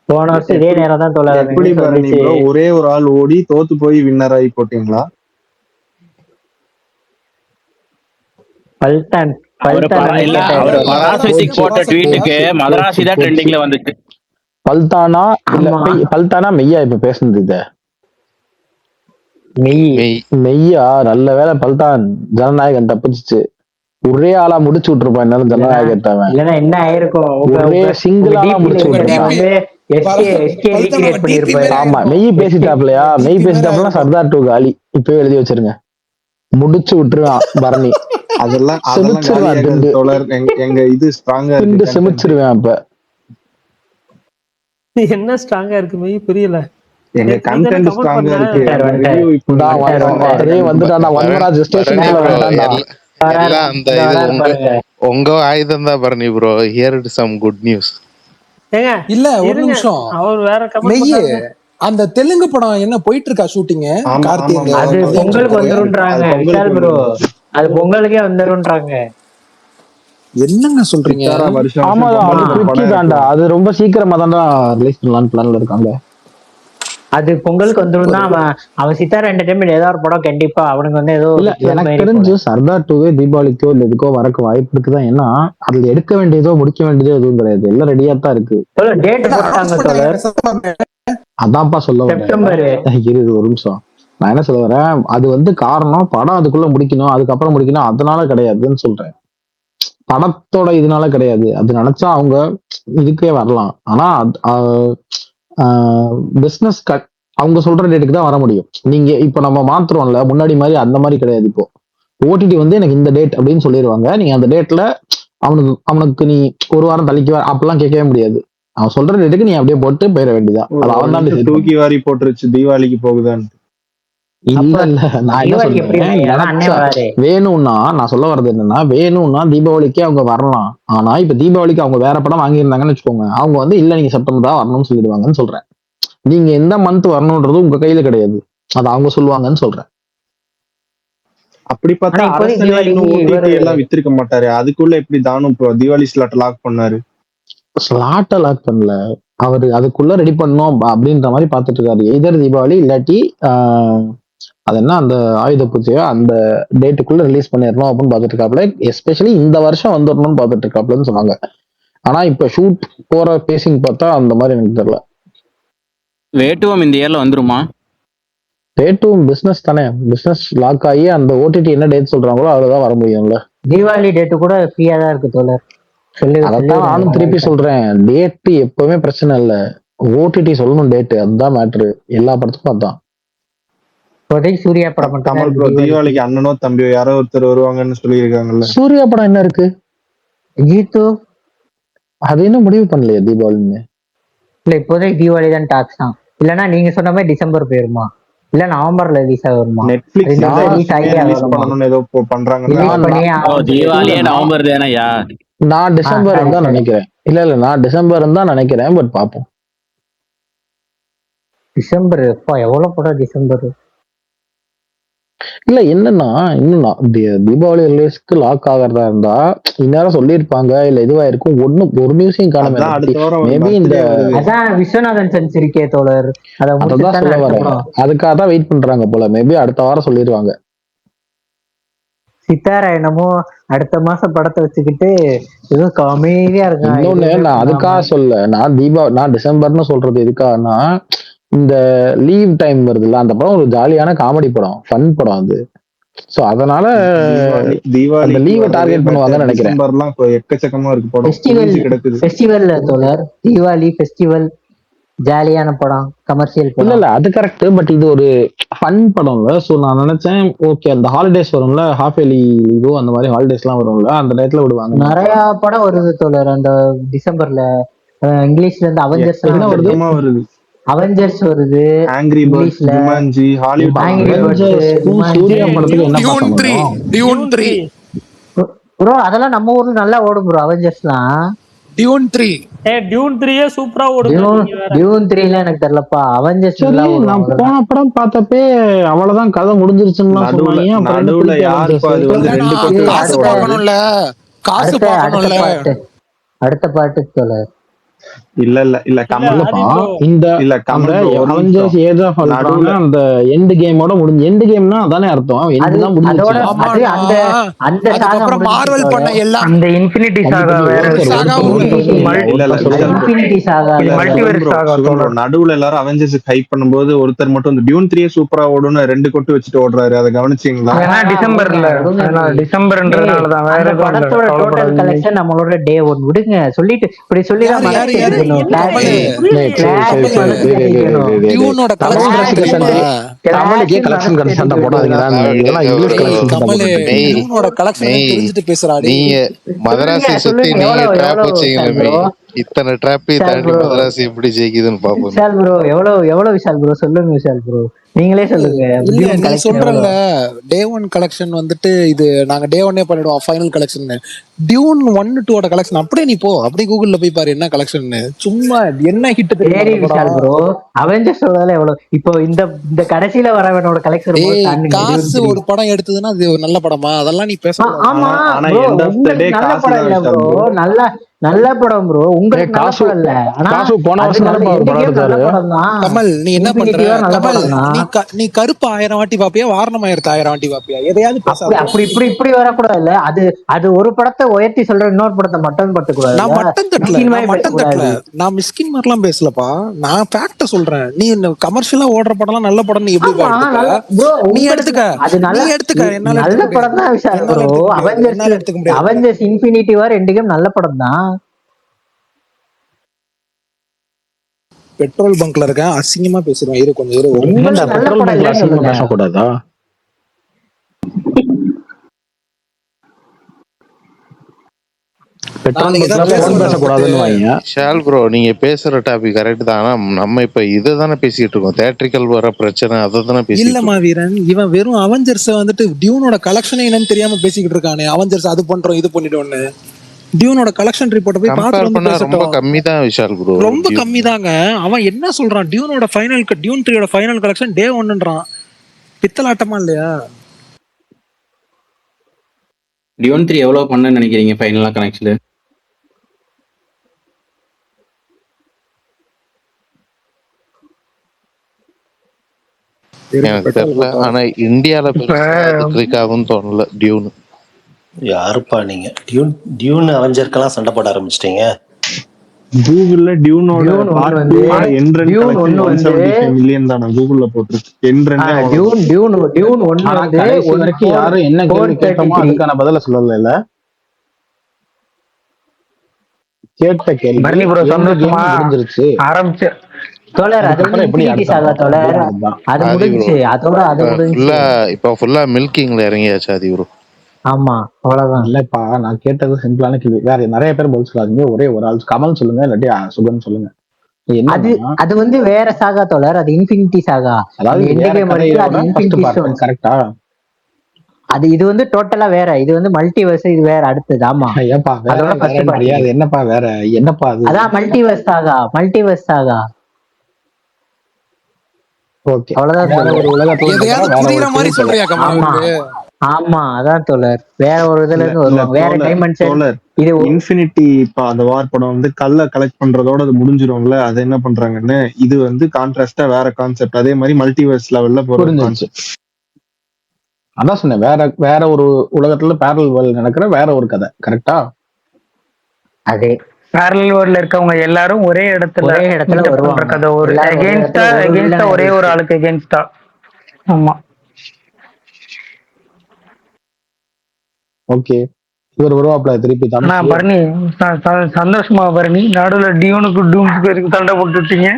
போன வருஷம் இதே நேரம் தான் ஒரே ஒரு ஆள் ஓடி தோத்து போய் வின்னர் ஆகி போட்டீங்களா? பல்தானா மெய்யா இப்ப பேசுனது இத மெய்யா? நல்ல வேலை பல்தான் ஜனநாயகன் தப்பிச்சு ஒரே ஆளா முடிச்சு விட்டுருப்பான். என்னாலும் ஜனநாயகத்தவன் என்ன ஆயிருக்கும், ஒரே சிங்கிளாலா முடிச்சு விட்டுருப்பான். ஆமா மெய் பேசிட்டாப்லையா? மெய் பேசிட்டாப்லாம் சர்தார் 2 காலி இப்பவே எழுதி வச்சிருங்க. முடிச்சு விட்டுருவான் பரணி. அதெல்லாம் செமிச்சிருவேன் காலியாகாது திண்டு தோழர். எங்க இது ஸ்ட்ராங்கா திண்டு இருக்கு. செமிச்சிருவேன். அப்ப என்ன ஸ்ட்ராங்கா இருக்குமே புரியல. எங்க நேத்து நீ தானே கண்டென்ட் கமெண்ட் ஸ்ட்ராங்கா பண்ண. இருக்கு. வந்துட்டாரு. அதே வந்துட்டான்டா வன்மராஜ் ஸ்டேஷன் பரணி ப்ரோ வந்துட்டான்டா. எல்லாம் அந்த இங்க இது வராரு பாருங்க. உங்க ஆயுதம் தான் Bharani bro. Hear some good news. ஏங்க இல்ல ஒரு இருங்க, நிமிஷம் அவர் வேற கமெண்ட் மெய்யே, பண்ணாருங்க. அந்த தெலுங்கு படம் என்ன போயிட்டு இருக்கா ஷூட்டிங்? ஆமா கார்த்திக் ஆமா அது ப்ரோ. பொங்கலுக்கு அது வந்துருன்றாங்க பொங்கலுக்கு விஷால் ப்ரோ. வந்துரும். அது பொங்கலுக்கே வந்துருன்றாங்க. என்னங்க சொல்றீங்க? சித்தாரா வருஷம் ஆமா வருஷம் அது பொங்கலுக்கு ஒரு குவிக்கி படம் தான்டா. இருக்கும். அது ரொம்ப சீக்கிரமா தான்டா ரிலீஸ் பண்ணலாம்னு பிளான்ல இருக்காங்க. அது பொங்கலுக்கு வந்துரும் தான். அவன் சித்தாரா என்டர்டைன்மெண்ட் ஏதோ ஒரு படம் கண்டிப்பா அவனுக்கு வந்து ஏதோ இல்ல எனக்கு தெரிஞ்சு சர்தார் 2 தீபாவளிக்கோ இல்ல இதுக்கோ வரக்கு வாய்ப்பு இருக்குதான். ஏன்னா அதுல எடுக்க வேண்டியதோ முடிக்க வேண்டியதோ எதுவும் கிடையாது. எல்லாம் ரெடியா தான் இருக்கு. டேட் போட்டாங்க தோழர். அதான்ப்பா சொல்ல வரேன். செப்டம்பர். இரு ஒரு நிமிஷம். நான் என்ன சொல்ல வரேன், அது வந்து காரணம் படம் அதுக்குள்ள முடிக்கணும், அதுக்கப்புறம் முடிக்கணும், அதனால கிடையாதுன்னு சொல்றேன். படத்தோட இதனால கிடையாது. அது நினைச்சா அவங்க இதுக்கே வரலாம். ஆனா பிசினஸ் கட் அவங்க சொல்ற டேட்டுக்கு தான் வர முடியும். நீங்க இப்ப நம்ம மாத்துறோம்ல முன்னாடி மாதிரி அந்த மாதிரி கிடையாது. இப்போ ஓடிடி வந்து எனக்கு இந்த டேட் அப்படின்னு சொல்லிடுவாங்க. நீங்க அந்த டேட்ல அவனுக்கு நீ ஒரு வாரம் தள்ளிக்கு அப்பெல்லாம் கேட்கவே முடியாது. அவன் சொல்ற டேட்டுக்கு நீ அப்படியே போட்டு போயிட வேண்டியதான். அது அவன் தான் decide தூக்கி வாரி போட்டுருச்சு தீபாவளிக்கு போகுதான்னு. இல்ல இல்ல நான் என்ன சொல்றேன், வேணும்னா நான் சொல்ல வர்றது என்னன்னா, வேணும்னா தீபாவளிக்கே அவங்க வரலாம். ஆனா இப்ப தீபாவளிக்கு அவங்க வேற படம் வாங்கியிருந்தாங்கன்னு வச்சுக்கோங்க, அவங்க வந்து இல்ல நீங்க செப்டம்பர் தான் வரணும்னு சொல்லிடுவாங்கன்னு சொல்றேன். நீங்க எந்த மந்த் வரணும்ன்றது உங்க கையில கிடையாது. அது அவங்க சொல்லுவாங்கன்னு சொல்றேன். அப்படி பார்த்தா அரசனே இன்னும் ஓடிடி எல்லாம் வித்திருக்க மாட்டாரு. அதுக்குள்ள எப்படி தானும் தீபாவளி ஸ்லாட் லாக் பண்ணாரு? ஸ்லாட்டை லாக் பண்ணல அவரு, அதுக்குள்ள ரெடி பண்ணோம் அப்படின்ற மாதிரி பாத்துட்டு இருக்காரு. எதர் தீபாவளி இல்லாட்டி அது என்ன அந்த ஆயுத பூஜையோ அந்த டேட்டுக்குள்ள ரிலீஸ் பண்ணிடணும் அப்படின்னு பாத்துட்டு இருக்காப்ல. எஸ்பெஷலி இந்த வருஷம் வந்துடணும்னு பாத்துட்டு இருக்காப்லன்னு சொன்னாங்க. ஆனா இப்ப ஷூட் போற பேசிங் பார்த்தா அந்த மாதிரி எனக்கு தெரியல. வேட்டுவம் இந்த இயர்ல வந்துருமா? டேட்டும் பிசினஸ் தானே. பிசினஸ் லாக் ஆகி அந்த ஓடிடி என்ன டேட் சொல்றாங்களோ அவ்வளவுதான் வர முடியும்ல. தீபாவளி டேட்டு கூட ஃப்ரீயா தான் இருக்கு தோழர். அதான் நானும் திருப்பி சொல்றேன், டேட் எப்பவுமே பிரச்சனை இல்ல, ஓடிடி சொல்லணும் டேட். அதுதான் மேட்ரு எல்லா படத்துக்கும். அதான் சூர்யா படம் கமல் ப்ரோ தீபாவளிக்கு அண்ணனோ தம்பியோ யாரோ ஒருத்தர் வருவாங்கன்னு சொல்லியிருக்காங்கல்ல. சூர்யா படம் என்ன இருக்கு? ஜீத்து அது என்ன முடிவு பண்ணலையா தீபாவளின்னு? இல்ல இப்போதைக்கு தீபாவளி தான் டாக்ஸ் தான். இல்லன்னா நீங்க சொன்ன மாதிரி டிசம்பர் போயிருமா, இல்ல நவம்பர்ல ரிலீஸ் ஆகுமா? நெட்ஃபிளிக்ஸ் ரிலீஸ் பண்ணனும்னு ஏதோ பண்றாங்க. தீபாவளியே நவம்பர் தானயா? நான் டிசம்பர் தான் நினைக்கிறேன். இல்ல நான் டிசம்பர் தான் நினைக்கிறேன். பட் பாப்போம். டிசம்பர் எப்பா எவ்வளவு படம் டிசம்பர். இல்ல என்னன்னா இன்னும் தீபாவளி ரிலீஸ்க்கு லாக் ஆகிறதா இருந்தா இந்நேரம் சொல்லியிருப்பாங்க. இல்ல இதுவா இருக்கும். ஒரு நியூஸையும் காணாம. மேபி இந்த விஸ்வநாதன் சென்சிருக்கே தோழர், அதான் சொல்ல வரேன். அதுக்காக தான் வெயிட் பண்றாங்க போல. மேபி அடுத்த வாரம் சொல்லிடுவாங்க. சித்தாரா என்னமோ அடுத்த மாசம் படத்தை வச்சுக்கிட்டு ஏதோ அமைதியா இருக்கான். இன்னொன்னு நான் அதுக்காக சொல்ல, நான் டிசம்பர்னு சொல்றது எதுக்காகனா, இந்த லீவ் டைம் வருதுல்ல, அந்த படம் ஒரு ஜாலியான காமெடி படம், ஃபன் படம் அது. சோ அதனால தீபாவளி லீவை டார்கெட் பண்ணுவாங்கன்னு நினைக்கிறேன். டிசம்பர்லாம் எக்கச்சக்கமா இருக்கு படம். ஃபெஸ்டிவல் தோழர், தீபாவளி ஃபெஸ்டிவல் ஜாலியான படம், கமர்ஷியல் படம். இல்ல அது கரெக்ட். பட் இது ஒரு ஃபன் படம்ல. சோ நான் நினைச்சேன் ஓகே அந்த ஹாலிடேஸ் வரும்ல, ஹாஃப் இயர்லி லீவோ அந்த மாதிரி ஹாலிடேஸ் எல்லாம் வரும்ல, அந்த நேரத்துல விடுவாங்க. நிறைய படம் வருது தோழர் அந்த டிசம்பர்ல. இங்கிலீஷ்ல இருந்து அவெஞ்சர்ஸ் என்ன வருது? அவெஞ்சர்ஸ் வருது, angry birds, Jumanji, Hollywood Suriya படத்துக்கு என்ன ப்ரோ அதெல்லாம் நம்ம ஊர்ல நல்லா ஓடும் ப்ரோ. அவெஞ்சர்ஸ்லாம் டியூன் 3 சூப்பரா ஓடும். டியூன் 3ல எனக்கு தெரியலப்பா. அவெஞ்சர்ஸ் நான் போன படம் பார்த்தப்பே அவ்வளவுதான் கதை முடிஞ்சிருச்சுன்னு சொன்னாங்க. நடுவுல யாருக்கு அது வந்து ரெண்டு கொட்டு காசு பார்க்கணும்ல, காசு பார்க்கணும்ல. அடுத்த பாட்டு தோழர். இல்ல கமல்ப்பா. இந்த அவெஞ்சர்ஸ் ஏஜ் ஆஃப் அல்ட்ரான் அந்த எண்ட் கேமோட முடிஞ்சு. எண்ட் கேம்னா அதானே அர்த்தம், எண்ட் தான் முடிஞ்சிருச்சு. அந்த அப்புறம் மார்வல் பண்ண எல்லாம் அந்த இன்ஃபினிட்டி சாகா வேற இன்ஃபினிட்டி சாகா மல்டிவர்ஸ் சாகா. நடுவுல எல்லாரும் அவெஞ்சர்ஸ் ஹைப் பண்ணும்போது ஒருத்தர் மட்டும் இந்த டியூன் 3 சூப்பரா ஓடுன்னு ரெண்டு கொட்டு வச்சுட்டு ஓடுறாரு. அதை கவனிச்சீங்களா? டிசம்பர்ன்றதுனால தான். வேற படத்தோட டோட்டல் கலெக்ஷன் நம்மளோட டே 1 விடுங்க. சொல்லிட்டு இப்படி சொல்லி டியூனோட கலெக்ஷன் தமிழுக்கே கலெக்ஷன் கட்டி சண்டை போடாதீங்கடா. இதெல்லாம் இங்கிலீஷ் கலெக்ஷன் சண்டை கமலு போட்டுட்டு மெய் டியூனோட கலெக்ஷன் மெய் தெரிஞ்சுட்டு பேசுறாடி. நீங்க மதராசியை சுத்தி சொல்லுங்க நீங்க எவ்வளவு ட்ராப் எவ்வளவு வச்சீங்களே விஷால் ப்ரோ, மெய். இத்தனை ட்ராப்பையும் விஷால் தாண்டி ப்ரோ, மதராசி எப்படி ஜெயிக்குதுன்னு பாப்போம். விஷால் ப்ரோ எவ்வளவு விஷால் ப்ரோ சொல்லுங்க விஷால் ப்ரோ, நீங்களே சொல்லுங்க. இல்ல டியூன் நீ கலெக்ஷன் சொல்றல்ல எவ்வளவு? டே ஒன் கலெக்ஷன் வந்துட்டு இது நாங்க டே ஒன்னே பண்ணிடுவோம் ஃபைனல் கலெக்ஷன். டியூன் 1-2 கலெக்ஷன் அப்படியே நீ போ, அப்படியே கூகுள்ல போய் பாரு என்ன கலெக்ஷன். சும்மா என்ன ஹிட் தெரியுமா சரி அந்த விஷால் படம். ப்ரோ, அவெஞ்சர்ஸ் எவ்வளவு இப்போ இந்த இந்த கடைசியில வரவனோட கலெக்ஷன் போது ஏய் தாண்டுங்க காசு 23. ஒரு படம் எடுத்ததுன்னா அது ஒரு நல்ல படமா, அதெல்லாம் நீ பேசக்கூடாது. ஆமா ஆனா bro, end of the day உங்களுக்கு நல்ல காசு படம் தான் இல்ல விஷால் ப்ரோ, ப்ரோ. நல்ல படம் ப்ரோ, உங்களுக்கு நல்ல காசு படம் இல்ல. ஆனா காசு போன அது வருஷம் நல்ல தானே ஒரு படம் எண்டிகேம் நல்ல எடுத்தாரு. படம் தான், கமல் நீ என்ன பண்ற? இன்ஃபினிட்டி வார் நல்ல கமல் படம் தான். நீ கருப்பு 1000 வாட்டி பாப்பியா, வாரணம் 1000 வாட்டி பாப்பியா? எதையாவது அப்படி பேசாத. அப்படி இப்படி இப்படி வரக்கூடாது இல்ல. அது அது ஒரு படத்தை உயர்த்தி சொல்ற, இன்னொரு படத்தை மட்டும் படுத்தக்கூடாது இல்ல. நான் மட்டன் தட்டல, மிஸ்கின் நான் மாதிரி மட்டன் தட்டல, பேசக்கூடாது. நான் மிஸ்கின் மாதிரிலாம் பேசலப்பா. நான் ஃபேக்ட சொல்றேன். நீ இந்த கமர்ஷியலா ஓடுற படம்லாம் நல்ல படம் நீ எப்படி ஆமா எடுத்துப்ப? நல்ல ப்ரோ, நீ உங்களுக்கு எடுத்துக்க, அது நீ நல்ல எடுத்துக்க, என்னால நல்ல எடுத்துக்க படம் முடியாது, தான் விஷால் என்னால ப்ரோ. எடுத்துக்க முடியாது, அவெஞ்சர்ஸ் என்னால எடுத்துக்க முடியாது. அவெஞ்சர்ஸ் இன்ஃபினிட்டி வார் எண்டிகேம் நல்ல படம் தான். பெட்ரோல் பங்க்ல இருக்கேன், அசிங்கமா பேசுறேன். இரு கொஞ்சம் இரு. உங்களுக்கு நல்ல பெட்ரோல் படம் பங்க்ல இல்லைன்னு அசிங்கமா சொல்லுங்க. பேசக்கூடாதா? பெட்ரோல் நாளைக்கு பங்க்ல ஏதாவது போன் பேசுறத பேசக்கூடாதுன்னு வாங்க. ஷால் ப்ரோ நீங்க பேசுற டாபிக் கரெக்ட் தான். ஆனா நம்ம இப்ப இதை தானே பேசிட்டு இருக்கோம். தேட்ரிக்கல் வர பிரச்சனை அதை தானே பேசிட்டு இல்லமா இருக்கோம். வீரன், இவன் வெறும் அவெஞ்சர்ஸ் வந்துட்டு டியூனோட கலெக்ஷனே என்னன்னு தெரியாம பேசிக்கிட்டு இருக்கானே. அவெஞ்சர்ஸ் அது பண்றோம் இது பண்ணிட்டோன்னு. டியூனோட கலெக்ஷன் ரிப்போர்ட்டை போய் பார்த்துட்டு கம்பேர் வந்து பண்ணா ரொம்ப பேசட்டும். கம்மி தான் விஷால் ப்ரோ. ரொம்ப கம்மி தாங்க. அவன் என்ன சொல்றான், டியூனோட ஃபைனல் டியூன் 3யோட ஃபைனல் கலெக்ஷன் டே 1ன்றான். பித்தலாட்டமா இல்லையா? டியூன் 3 எவ்வளவு பண்ண நினைக்கிறீங்க ஃபைனலா கனெக்ஷன்? எனக்கு தெரியல. ஆனா இந்தியால கிளிக் ஆகும்னு தோணல டியூன். யாருப்பா நீங்க டியூன் அவெஞ்சர்க்கெல்லாம் சண்டை போட ஆரம்பிச்சிட்டீங்க. கூகுள்ல டியூனோட டியூன் ஒன்னு பார்ட் வந்து 2 எண்ட் ரன் டியூன் கலெக்ஷன் ஒன்னு வந்து 175 மில்லியன் தான கூகுள்ல போட்டுருக்கு. End run tune tune tune ஒன்னு ஆனா வந்து கடைசி வரைக்கும் யாரும் என்ன கேள்வி கேட்டோமோ 433. அதுக்கான பதில சொல்லல. கேட்ட கேள்வி பரணி ப்ரோ சந்தோஷமா முடிஞ்சிருச்சு. ஆரம்பிச்சு தோழர், அது வந்து எப்படி இன்ஃபினிட்டி சாகா தோழர், அது ஆதி ப்ரோ முடிஞ்சுச்சு, அதோட அது முடிஞ்சுச்சு. இப்ப ஃபுல்லா மில்கிங்ல இறங்கியாச்சு ஆதி ப்ரோ. ஆமா அவ்வளவுதான். இல்லப்பா, நான் கேட்டது சிம்பிளான கேள்வி. வேற நிறைய பேர் பதில் சொல்லாதீங்க. ஒரே ஒரு ஆள் கமல் சொல்லுங்க, இல்லாட்டி சுகன் சொல்லுங்க. அது அது வந்து வேற சாகா தோழர், அது இன்ஃபினிட்டி சாகா. அதாவது இன்ஃபினிட்டி ஸ்டோன் கரெக்டா? அது இது வந்து டோட்டலா வேற, இது வந்து மல்டிவர்ஸ், இது வேற அடுத்தது. ஆமா ஏப்பா அதோட ஃபர்ஸ்ட் பார்ட். அது என்னப்பா வேற, என்னப்பா அது? அதான் மல்டிவர்ஸ் சாகா, மல்டிவர்ஸ் சாகா. ஓகே, அவ்வளவுதான். ஒரு உலகத்துல எதையாவது புரியுற மாதிரி சொல்றியா கமல்? ஆமா ஆமா அதான் தோழர், வேற ஒரு இதுல இருந்து வருவாங்க, வேற டைமென்ஷன். இது இன்ஃபினிட்டி இப்ப அந்த வார் படம் வந்து கல்ல கலெக்ட் பண்றதோட அது முடிஞ்சிரும்ல. அது என்ன பண்றாங்கன்னு இது வந்து கான்ட்ராஸ்டா வேற கான்செப்ட். அதே மாதிரி மல்டிவர்ஸ் லெவல்ல போற கான்செப்ட். அதான் சொன்னேன், வேற ஒரு உலகத்துல பேரல் வேர்ல்ட் நடக்கிற வேற ஒரு கதை. கரெக்டா? அதே பேரலல் வேர்ல்ட்ல இருக்கவங்க எல்லாரும் ஒரே இடத்துல வருவாங்க. கதை ஒரு எகெயின்ஸ்டா ஒரே ஒரு ஆளுக்கு எகெயின்ஸ்டா. ஆமா ஓகே, இவர் வருவாப்ல திருப்பி தான். பரணி சந்தோஷமா பரணி, நடுவுல டியூனுக்கு டூம்ஸ்க்கு வரைக்கும் சண்டை போட்டுட்டீங்க.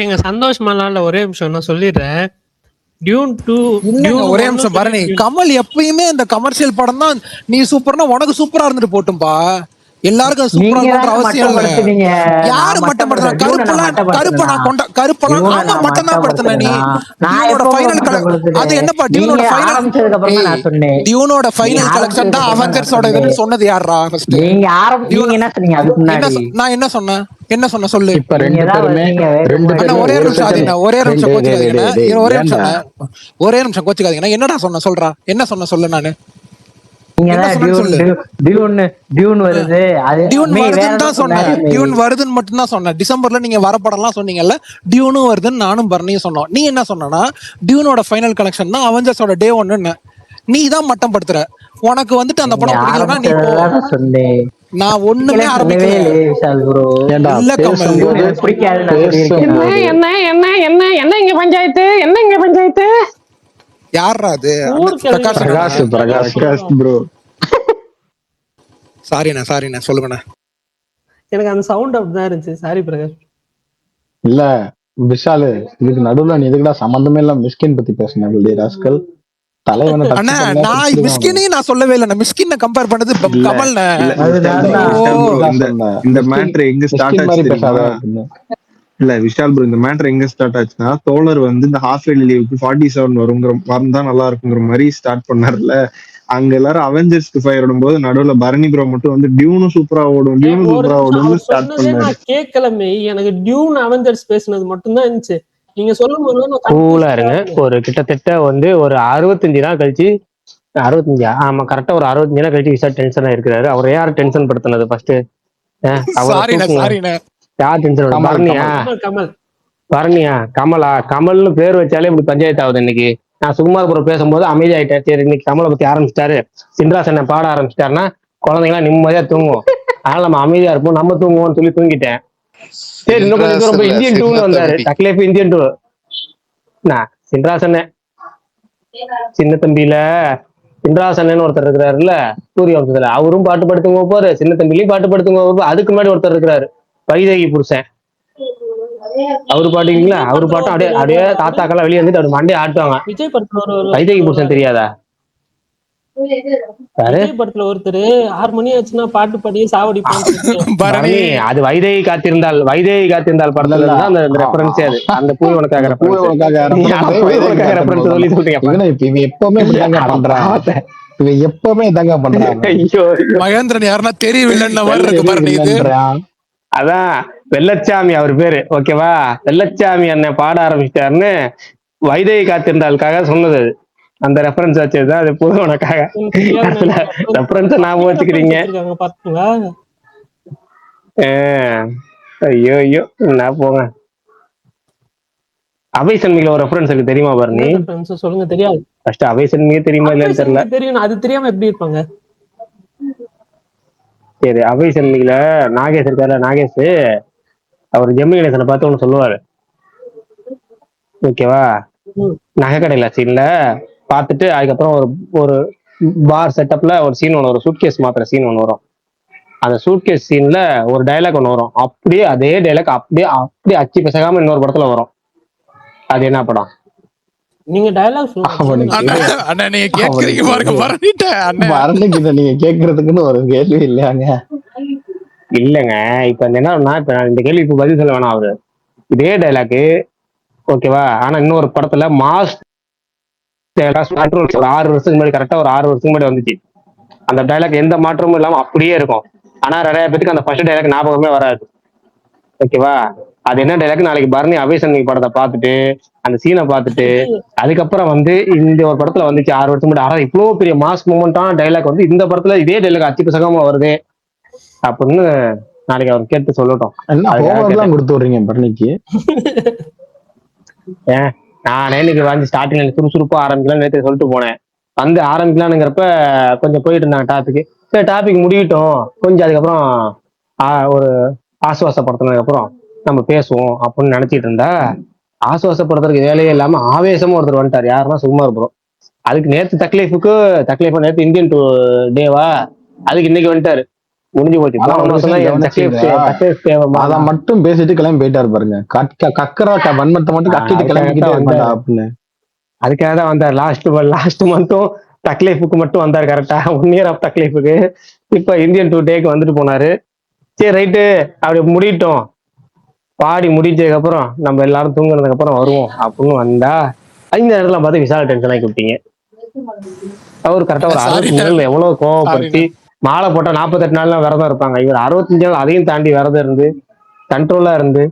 எங்க சந்தோஷமாலாம் இல்ல, ஒரே நிமிஷம் நான் சொல்லிடுறேன். டியூன் 2 ஒரே நிமிஷம் பரணி. கமல் எப்பயுமே இந்த கமர்ஷியல் படம் தான் நீ சூப்பர்னா உனக்கு சூப்பரா இருந்துட்டு போட்டும்பா. எல்லாருக்கும் சூப்பரா இருக்கணும்ன்ற அவசியம் இல்ல. யாரு மட்டம் படுத்துறா? கருப்பெல்லாம் ஆமா மட்டம் தான் படுத்துன நீ. டியூனோட ஃபைனல் கலெக்ஷன் அது என்னப்பா? டியூனோட ஃபைனல் டியூனோட ஃபைனல் கலெக்ஷன் தான் அவெஞ்சர்ஸோட இதுன்னு சொன்னது யாரா ஃபர்ஸ்ட்? நீங்க என்ன சொன்னீங்க அதுக்கு முன்னாடி? நான் என்ன சொன்னேன்? என்ன சொன்ன சொல்லு. இப்ப ரெண்டு பேருமே ஒரே நிமிஷம் கோச்சுக்காதீங்க. ஒரே நிமிஷம் கோச்சுக்காதீங்க. என்னடா சொன்ன சொல்றா, என்ன சொன்ன சொல்லு. நானு டியூன் வருதுன்னு மட்டும் தான் சொன்னேன். டிசம்பர்ல நீங்க வரப்படலாம் சொன்னீங்கல்ல, டியூனும் வருதுன்னு நானும் பரணியும் சொன்னோம். நீ என்ன சொன்னா டியூனோட ஃபைனல் கலெக்ஷன் தான் அவெஞ்சர்ஸோட டே 1. நீ தான் மட்டம் படுத்துற. உனக்கு வந்துட்டு அந்த படம் பிடிக்கலன்னா நீ போ. நான் ஒண்ணுமே ஆரம்பிக்கல. இல்ல கமல், என்ன இங்க பஞ்சாயத்து? யாரா அது? பிரகாஷ் ப்ரோ. சாரிண்ணா சொல்லுங்கண்ணா. எனக்கு அந்த சவுண்ட் அப்படிதான் இருந்துச்சு. சாரி பிரகாஷ். இல்ல விஷாலு இதுக்கு நடுவுல நீ எதுக்குடா சம்பந்தமே இல்லாம மிஸ்கின் பத்தி பேசின ராஸ்கல் தலைவனை அண்ணா நான் மிஸ்கினையும் நான் சொல்லவே இல்லை. நான் மிஸ்கினை கம்பேர் பண்ணது இல்ல கமல்ண்ண. இல்ல விஷால் bro, விஷால் bro, இந்த மேட்ரு எங்க ஸ்டார்ட் ஆச்சு தெரியுமா? இல்ல விஷால் ப்ரோ, இந்த மேட்டர் எங்க ஸ்டார்ட் ஆச்சுன்னா, தோழர் வந்து இந்த ஹாஃப் இயர்லி லீவுக்கு 47 வந்தா நல்லா இருக்குங்கிற மாதிரி ஸ்டார்ட் பண்ணார்ல. அங்க எல்லாரும் அவெஞ்சர்ஸ்க்கு ஃபயர் விடும்போது நடுவுல பரணி ப்ரோ மட்டும் வந்து டியூனும் சூப்பரா ஓடும், டியூனும் சூப்பரா ஓடும்னு ஸ்டார்ட் பண்ணாரு. நான் கேட்கலமே, எனக்கு டியூன் அவெஞ்சர்ஸ் பேசுனது மட்டும் தான் இருந்துச்சு. நீங்க சொல்லும் போது கூலா இருங்க. ஒரு கிட்டத்தட்ட வந்து ஒரு 65 நாள் கழிச்சு 65 ஆமா கரெக்டா ஒரு 65 நாள் கழிச்சு விஷால் டென்ஷனா இருக்கிறாரு. அவர் யார் டென்ஷன் படுத்தினது ஃபர்ஸ்ட்? யார் டென்ஷன்? பரணியா கமலா? கமல்னு பேர் வச்சாலே இப்படி பஞ்சாயத்து ஆகுது. இன்னைக்கு நான் சுகுமார்புரம் பேசும்போது அமைதியாயிட்டேன். சரி இன்னைக்கு கமலை பத்தி ஆரம்பிச்சிட்டாரு, சின்ராசனை பாட ஆரம்பிச்சிட்டாருன்னா குழந்தைங்களாம் நிம்மதியா தூங்கும், அதனால நம்ம அமைதியா இருப்போம், நம்ம தூங்குவோம்னு சொல்லி தூங்கிட்டேன். சரி இன்னும் கொஞ்சம் தூரம் போய் இந்தியன் டூன்னு வந்தாரு. டக்லேஃப் இந்தியன் டூ. நான் சின்ராசன் சின்ன தம்பியில சின்ராசன் ஒருத்தர் இருக்கிறாருல்ல சூரிய வம்சத்துல, அவரும் பாட்டு படுத்துங்க போறாரு, சின்ன தம்பிலையும் பாட்டு படுத்துங்க. அதுக்கு முன்னாடி ஒருத்தர் இருக்கிறாரு வைதேகி புருஷன், அவரு பாட்டுங்களா? அவரு பாட்டும் அப்படியே அப்படியே தாத்தாக்கெல்லாம் வெளியே வந்துட்டு அப்படி மண்டே ஆட்டுவாங்க. விஜய் படத்துல வைதேகி புருஷன் தெரியாதா? விஜய் படத்துல ஒருத்தர் 6 மணி ஆச்சுன்னா பாட்டு பாடியே சாவடிப்பாங்க. அது வைதேகி காத்திருந்தால், வைதேகி காத்திருந்தால் படத்துல தான் அந்த ரெஃபரன்ஸே. அது அந்த பூ உனக்காக ரெஃபரன்ஸ் சொல்லி சொல்றீங்க. இவன் எப்பவுமே பண்றான், இவன் எப்பவுமே தாங்க பண்றான். ஐயோ மகேந்திரன் யாருன்னா தெரியவில்லைன்னு அதான் வெள்ளச்சாமி அவர் பேரு, ஓகேவா? வெள்ளச்சாமி அண்ணன் பாட ஆரம்பிச்சிட்டாருன்னு வைதேகி காத்திருந்தாளுக்காக சொன்னது. அந்த ரெஃபரன்ஸ் வச்சதுதான் அது போதும் உனக்காக. ரெஃபரன்ஸ் ஞாபகம் வச்சுக்கிறீங்க. ஐயோ ஐயோ என்ன போங்க. அவைசன்மில ஒரு ரெஃபரன்ஸ் இருக்கு தெரியுமா பரணி? சொல்லுங்க. தெரியாது. ஃபர்ஸ்ட் அவைசன்மியே தெரியுமா இல்லையான்னு தெரியல. தெரியும், அது தெரியாம எப்படி இருப்பாங்க? சரி அவைசன்மில நாகேஷ் இருக்காரு, நாகேஷ் அவர் ஜெமினி கணேசனை பார்த்து ஒண்ணு சொல்லுவாரு, ஓகேவா? நகை கடையில சீன்ல பார்த்துட்டு அதுக்கப்புறம் ஒரு பார் செட்டப்ல ஒரு சீன் ஒன்று வரும், சூட்கேஸ் மாத்திர சீன் ஒன்று வரும். அந்த சூட்கேஸ் சீன்ல ஒரு டைலாக் ஒன்று வரும், அப்படியே அதே டைலாக் அப்படியே அப்படியே அச்சு பிசகாம இன்னொரு படத்துல வரும். அது என்ன படம்? நீங்க டயலாக் நீங்க கேக்குறதுக்குன்னு ஒரு கேள்வி இல்லையாங்க? இல்லங்க இப்ப என்னன்னா, இப்ப இந்த கேள்விக்கு பதில் சொல்ல வேணாம். அவரு இதே டைலாக் ஓகேவா, ஆனா இன்னொரு படத்துல மாஸ் 6 வருஷத்துக்கு முன்னாடி, கரெக்டா ஒரு 6 வருஷத்துக்கு முன்னாடி வந்துச்சு. அந்த டைலாக் எந்த மாற்றமும் இல்லாம அப்படியே இருக்கும். ஆனா நிறைய பேருக்கு அந்த ஃபர்ஸ்ட் டைலாக் ஞாபகமே வராது, ஓகேவா? அது என்ன டைலாக் நாளைக்கு பரணி அவைசன்மி படத்தை பார்த்துட்டு அந்த சீனை பார்த்துட்டு அதுக்கப்புறம் வந்து இந்த ஒரு படத்துல வந்துச்சு 6 வருஷம் முன்னாடி. ஆனா இவ்வளவு பெரிய மாஸ் மூமெண்டான டைலாக் வந்து இந்த படத்துல இதே டைலாக் அச்சு பிசகாம வருது அப்படின்னு நாளைக்கு அவர் கேட்டு சொல்லட்டும். கொடுத்து விடுறீங்க பரணிக்கு? நானே இன்னைக்கு வந்து ஸ்டார்டிங்ல சுறுசுறுப்பா ஆரம்பிக்கலாம் நேற்று சொல்லிட்டு போனேன். வந்து ஆரம்பிக்கலாம்ங்கிறப்ப கொஞ்சம் போயிட்டு இருந்தாங்க டாபிக். சரி டாபிக் முடியட்டும் கொஞ்சம், அதுக்கப்புறம் ஒரு ஆசுவாசப்படுத்தினதுக்கு அப்புறம் நம்ம பேசுவோம் அப்படின்னு நினைச்சிட்டு இருந்தா, ஆசுவாசப்படுத்துறதுக்கு வேலையே இல்லாம ஆவேசமா ஒருத்தர் வந்துட்டார். யாருன்னா சுகுமார்புரம். அதுக்கு நேற்று தக்லீஃபுக்கு நேற்று இந்தியன் டேவா, அதுக்கு இன்னைக்கு வந்துட்டாரு. முடிஞ்சு போச்சு. அதை மட்டும் பேசிட்டு கிளம்பி போயிட்டாரு பாருங்க. கக்கரா வன்மத்தை மட்டும் கட்டிட்டு கிளம்பிக்கிட்டே அப்படின்னு. அதுக்காக தான் வந்தார். லாஸ்ட் மந்த்தும் தக்லீஃபுக்கு மட்டும் வந்தார், கரெக்டா 1 year ஆஃப் தக்லீஃபுக்கு. இப்ப இந்தியன் 2 டேக்கு வந்துட்டு போனாரு. சரி ரைட்டு அப்படி முடிட்டோம், பாடி முடிச்சதுக்கு அப்புறம் நம்ம எல்லாரும் தூங்குனதுக்கு அப்புறம் வருவோம் அப்படின்னு வந்தா இந்த இடத்துல பார்த்து விஷால டென்ஷன் ஆகி கொடுத்தீங்க. அவர் கரெக்டா ஒரு 60 நாள் எவ்வளவு கோவப்படுத்தி மாலை போட்டா 48 நாள்லாம் விரதம் இருப்பாங்க. இவர் 65 நாள் அதையும் தாண்டி விரதம் இருந்து கண்ட்ரோலா இருந்து.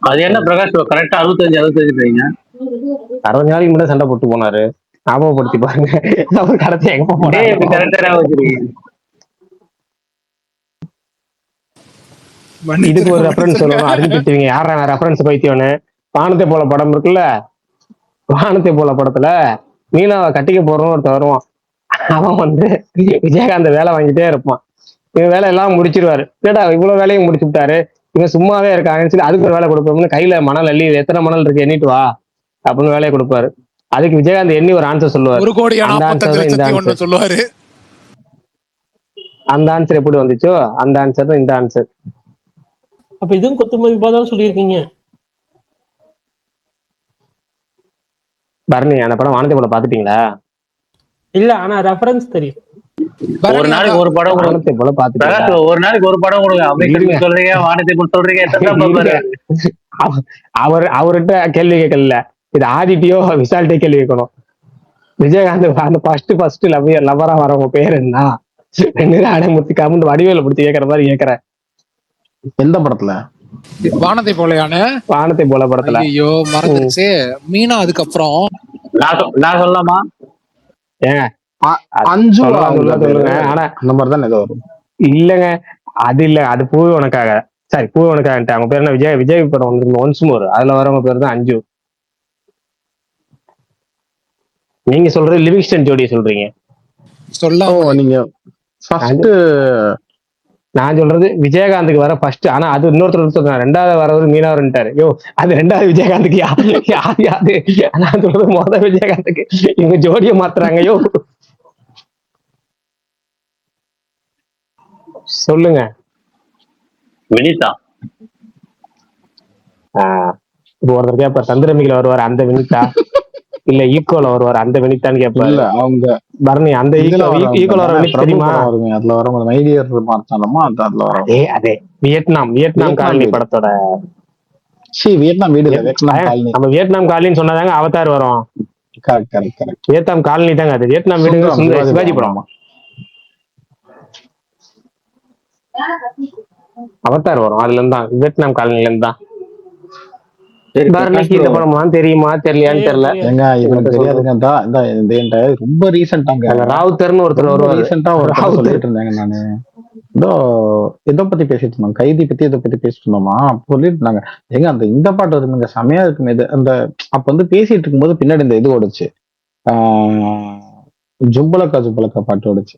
அது என்ன பிரகாஷ் கரெக்டா 65 60 நாளைக்கு முன்னாடி சண்டை போட்டு போனாரு, ஞாபகப்படுத்தி பாருங்க. அவர் கடைசி எங்க போனாரு? இதுக்கு ஒரு ரெஃபரன்ஸ் சொல்லணும், அறிஞ்சு திட்டுவீங்க. யாரா ரெஃபரன்ஸ் பைத்தியம்னு? வானத்தை போல படம் இருக்குல்ல, வானத்தை போல படத்துல மீனாவை கட்டிக்க போறோம் ஒருத்தர் வருவான். அவன் வந்து விஜயகாந்த் வேலை வாங்கிட்டே இருப்பான். இவன் வேலை எல்லாம் முடிச்சிருவாரு. கேட்டா இவ்வளவு வேலையும் முடிச்சு விட்டாரு, இவன் சும்மாவே இருக்காங்கன்னு சொல்லி அதுக்கு ஒரு வேலை கொடுப்போம்னு கையில மணல் அள்ளி எத்தனை மணல் இருக்கு எண்ணிட்டு வா அப்படின்னு வேலையை கொடுப்பாரு. அதுக்கு விஜயகாந்த் எண்ணி ஒரு ஆன்சர் சொல்லுவாரு. அந்த ஆன்சர் எப்படி வந்துச்சோ அந்த ஆன்சர் தான் இந்த ஆன்சர். அப்ப இதுவும் குத்து மதிப்பா தான் சொல்லியிருக்கீங்க. பரணி அந்த படம் வானத்தை போல பாத்துட்டீங்களா? இல்ல ஆனா ரெஃபரன்ஸ் தெரியும். ஒரு நாளைக்கு ஒரு படம் வானத்தை போல பாத்துட்டீங்களா? ஒரு நாளைக்கு ஒரு படம் கொடுங்க. அமிர்தம் சொல்றீங்க, வானத்தை போல சொல்றீங்க, அவர்கிட்ட கேள்வி கேட்கல, இது ஆதிட்டியோ விஷால்ட்டே கேள்வி கேட்கணும். விஜயகாந்த் அந்த ஃபர்ஸ்ட் லவரா வரவங்க பேர் என்ன? அடைமுத்தி கமுந்து வடிவேல பிடிச்சி கேட்கற மாதிரி கேட்கற. எந்த படத்துல? வானத்தை போலயான வானத்தை போல படத்துல. ஐயோ மறந்துருச்சு. மீனா அதுக்கப்புறம் நான் சொல்லலாமா? ஏங்க அஞ்சு சொல்லுங்க. ஆனா அந்த மாதிரிதான் ஏதோ வரும். இல்லங்க அது இல்ல, அது பூவே உனக்காக. சாரி பூவே உனக்காக. அவங்க பேர் என்ன? விஜய் படம் வந்து ஒன்ஸ் மோர், அதுல வரவங்க பேர் தான் அஞ்சு. நீங்க சொல்றது லிவிங்ஸ்டன் ஜோடியை சொல்றீங்க. நீங்க ஃபர்ஸ்ட் நான் சொல்றது விஜயகாந்துக்கு வர ஃபர்ஸ்ட். ஆனா அது இன்னொருத்தர் ரெண்டாவது வரவர் மீனவர்ன்ட்டாரு. யோ அது ரெண்டாவது விஜயகாந்துக்கு யாது. நான் சொல்றது மொதல் விஜயகாந்துக்கு. இவங்க ஜோடியை மாத்துறாங்க. யோ சொல்லுங்க. வினிதா. ஒருத்தர் கேப்ப சந்திரமிகில வருவாரு அந்த வினிதா, இல்ல ஈக்குவல வருவாரு அந்த வினிதான்னு கேட்பாரு. இல்ல அவங்க பரணி அந்த ஈக்குவல் வர வினிதா தெரியுமா? அதுல வர மைடியர் மாத்தாலமா அதுல வரும். அதே வியட்நாம் காலனி படத்தோட. வியட்நாம் வீடு இல்ல, நம்ம வியட்நாம் காலனின்னு சொன்னாதாங்க அவதார் வரும். கரெக்ட். வியட்நாம் காலனி தாங்க அது. வியட்நாம் வீடு சிவாஜி படம். அவதார் வரும் அதுல இருந்தா, வியட்நாம் காலனில இருந்தா. இந்த படம் தெரியுமா தெரியலையான்னு தெரியல. ஏங்க இவனுக்கு தெரியாதுங்க. ரொம்ப ரீசெண்டாங்க ராவுத்தர்னு ஒருத்தர் வருவாரு. ரீசெண்டா சொல்லிட்டு இருந்தாங்க. நானு எதை பத்தி பேசிட்டு இருந்தோம், கைதி பத்தி எதை பத்தி பேசிட்டு இருந்தோமா, சொல்லிட்டு இருந்தாங்க. ஏங்க அந்த இந்த பாட்டு வருதுங்க செமையா இருக்குமே. இது அந்த அப்ப வந்து பேசிட்டு இருக்கும்போது பின்னாடி இந்த இது ஓடுச்சு, ஜும்பலக்கா பாட்டு ஓடுச்சு.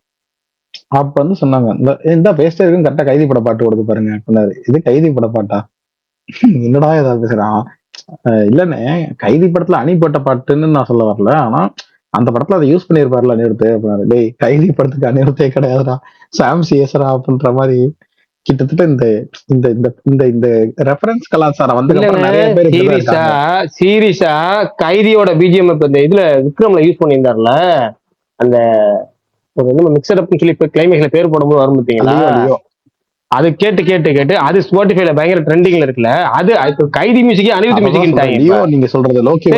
அப்ப வந்து சொன்னாங்க இந்த பேசிட்டே இருக்குன்னு கரெக்டா கைதி பட பாட்டு ஓடுது பாருங்க. இது கைதி பட பாட்டா? என்னடா ஏதாவது பேசுறான். இல்லன்னு கைதி படத்துல அணி போட்ட பாட்டுன்னு நான் சொல்ல வரல. ஆனா அந்த படத்துல அதை யூஸ் பண்ணிருப்பாருல அனிருத்து அப்படின்னாரு. டேய் கைதி படத்துக்கு அனிருத்தே கிடையாதுடா, சாம் சிஎஸ்ரா அப்படின்ற மாதிரி. கிட்டத்தட்ட இந்த இந்த இந்த இந்த ரெஃபரன்ஸ் கலாச்சாரம் வந்து நிறைய பேர் சீரியஸா கைதியோட பிஜிஎம் இப்ப இந்த இதுல விக்ரம்ல யூஸ் பண்ணியிருந்தாருல, அந்த மிக்சர் அப்னு சொல்லி கிளைமேக்ஸ்ல பேர் போடும்போது வரும் பார்த்தீங்களா, அது கேட்டு அது ஸ்பாட்டிஃபைல பயங்கர ட்ரெண்டிங்ல இருக்குல்ல. அது கைதி மியூசிக் அனிருத் மியூசிக். நீங்க சொல்றது லோக்கி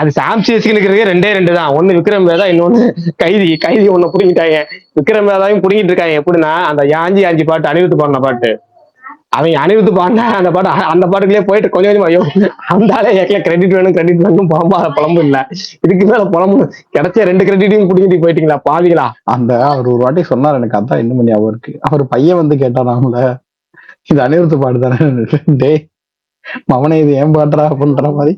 அது சாம்சியஸ்க்கு இருக்கிறது ரெண்டு தான். ஒண்ணு விக்ரம் வேதா, இன்னொன்னு கைதி ஒண்ணு புடிங்கிட்டாங்க. விக்ரம் வேதாவையும் புடிங்கிட்டு இருக்காங்க. எப்படின்னா அந்த யாஞ்சி பாட்டு அனிருத் பாடின பாட்டு, அவங்க அனிருத் பாடின அந்த பாட்டுக்குள்ளே போயிட்டு கொஞ்சம் ஐயோ அந்த ஆளே கிரெடிட் வேணும் புலம்பு இல்ல. இதுக்கு மேல புலம்பு கிடைச்ச 2 கிரெடிட்டையும் புடிங்கிட்டு போயிட்டீங்களா பாவிகளா. அந்த அவர் ஒரு வாட்டி சொன்னார், எனக்கு அதான் இன்னும் பண்ணி ஞாபகம் இருக்கு. அவர் பையன் வந்து கேட்டாராம்ல, இது அனிருத் பாட்டு தானே, டேய் மவனே இது ஏன் பாட்டுறா அப்படின்ற மாதிரி.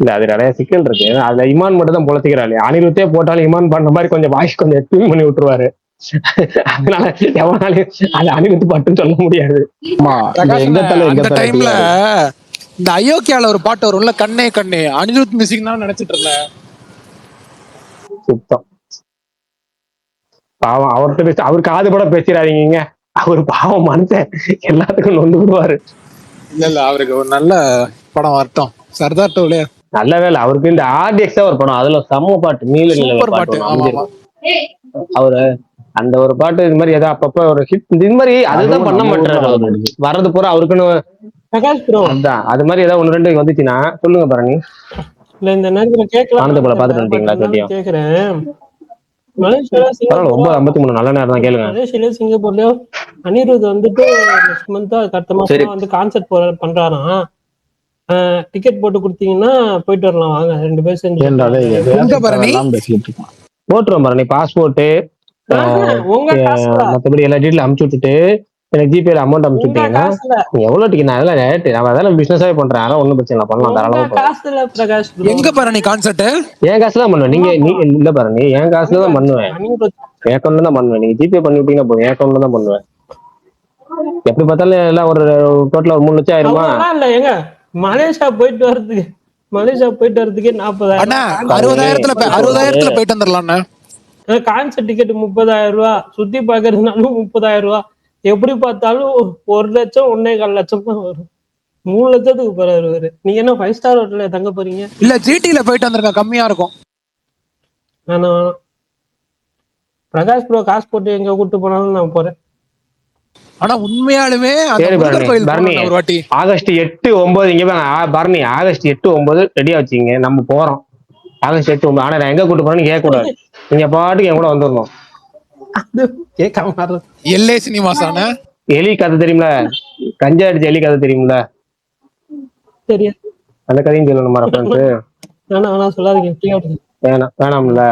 இல்ல அது நிறைய சிக்கல் இருக்கு. அதுல இமான் மட்டும் தான் பொழச்சிக்கிறாரு. அனிருத்தே போட்டாலும் இமான் பண்ண மாதிரி கொஞ்சம் வாய்ஸ் கொஞ்சம் ட்யூன் பண்ணி விட்டுருவாரு. அதனால எவனாலும் அது அனிருத் பாட்டுன்னு சொல்ல முடியாது. அந்த டைம்ல இந்த அயோக்கியால ஒரு பாட்டு வரும்ல, கண்ணே கண்ணே, அனிருத் மியூசிக் தான் நினைச்சிட்டு இருந்தேன். சுத்தம் பாவம். அவருக்கு காது கூட பேசிடாதீங்க. அவர் பாவம் மனுஷன், எல்லாத்துக்கும் நொந்து விடுவாரு. இல்ல அவருக்கு ஒரு நல்ல படம் வரட்டும். சர்தார் டோலே நல்ல வேலை. அவருக்கு இந்த ஆர்டிஎக்ஸா ஒரு படம், அதுல செம்ம பாட்டு, நீல பாட்டு. அவரு அந்த ஒரு பாட்டு இது மாதிரி ஏதாவது அப்பப்ப ஒரு ஹிட் இது மாதிரி அதுதான் பண்ண மாட்டாரு. வர்றது பூரா அவருக்குன்னு அதுதான். அது மாதிரி ஏதாவது 1-2 வந்துச்சுன்னா சொல்லுங்க பரணி. இல்ல இந்த நேரத்துல கேட்கலாம் பாத்துட்டு வந்துட்டீங்களா? கேக்குறேன். மலேசியால 9:53 நல்ல நேரம் தான் கேளுங்க. மலேசியால சிங்கப்பூர்லயோ அனிருத் வந்துட்டு நெக்ஸ்ட் மந்த் அடுத்த மாசம் வந்து கான்சர்ட் பண்றாராம். டிக்கெட் போட்டு கொடுத்தீங்கன்னா போயிட்டு வரலாம், வாங்க 2 பேர் சேர்ந்து போட்டுருவோம் பரணி. பாஸ்போர்ட் மத்தபடி எல்லா டீட்டெயில் அமுச்சு விட்டுட்டு எனக்கு ஜிபேல அமௌண்ட் அமுச்சு விட்டீங்கன்னா எவ்வளவு டிக்கெட் நான் அதெல்லாம் ரேட்டு நான் அதெல்லாம் பிசினஸாவே பண்றேன். அதெல்லாம் ஒண்ணும் பிரச்சனை பண்ணலாம், தாராளமா. எங்க பரணி கான்சர்ட்? என் காசுல தான் பண்ணுவேன். நீங்க இல்ல பரணி, என் காசுல தான் பண்ணுவேன், என் அக்கௌண்ட்ல தான் பண்ணுவேன். நீங்க ஜிபே பண்ணி விட்டீங்கன்னா போதும், என் அக்கௌண்ட்ல தான் பண்ணுவேன். எப்படி பார்த்தாலும் எல்லாம் ஒரு டோட்டலா ஒரு 3 லட்சம் ஆயிருமா? இல்ல ஏங்க மலேசியா போயிட்டு வர்றதுக்கே 40,000. 60,000 போயிட்டு வந்துடலாம். கான்சர்ட் டிக்கெட் 30,000 ரூபாய், சுத்தி பாக்குறதுனாலும் 30,000 ரூபாய். எப்படி பார்த்தாலும் 1 லட்சம் 1.25 லட்சம் தான் வரும். 3 லட்சத்துக்கு போறாரு இவரு. நீங்க என்ன 5 ஸ்டார் ஹோட்டல்ல தங்க போறீங்க? இல்ல ஜிடில போயிட்டு வந்திருக்கேன், கம்மியா இருக்கும். வேணாம் வேணாம். பிரகாஷ் ப்ரோ காசு போட்டு எங்க கூட்டு போனாலும் நான் போறேன். ஆனா உண்மையாலுமே அந்த சரி முருகர் கோயில் பரணி, போகணும் ஒரு வாட்டி. ஆகஸ்ட் 8, 9 இங்க பரணி, ஆகஸ்ட் 8, 9 ரெடியா வச்சுங்க, நம்ம போறோம். ஆகஸ்ட் 8, 9. ஆனா நான் எங்க கூட்டு போறேன்னு கேட்க கூடாது, நீங்க பாட்டுக்கு என் கூட வந்துடணும். கேட்காம எல்ஏ சினிமாஸான எலி கதை தெரியுமில, கஞ்சா அடிச்ச எலி கதை தெரியுமில, சரியா அந்த கதையும் சொல்லணும் மரப்பன்ட்டு. வேணாம் சொல்லாதீங்க. வேணாம்ல.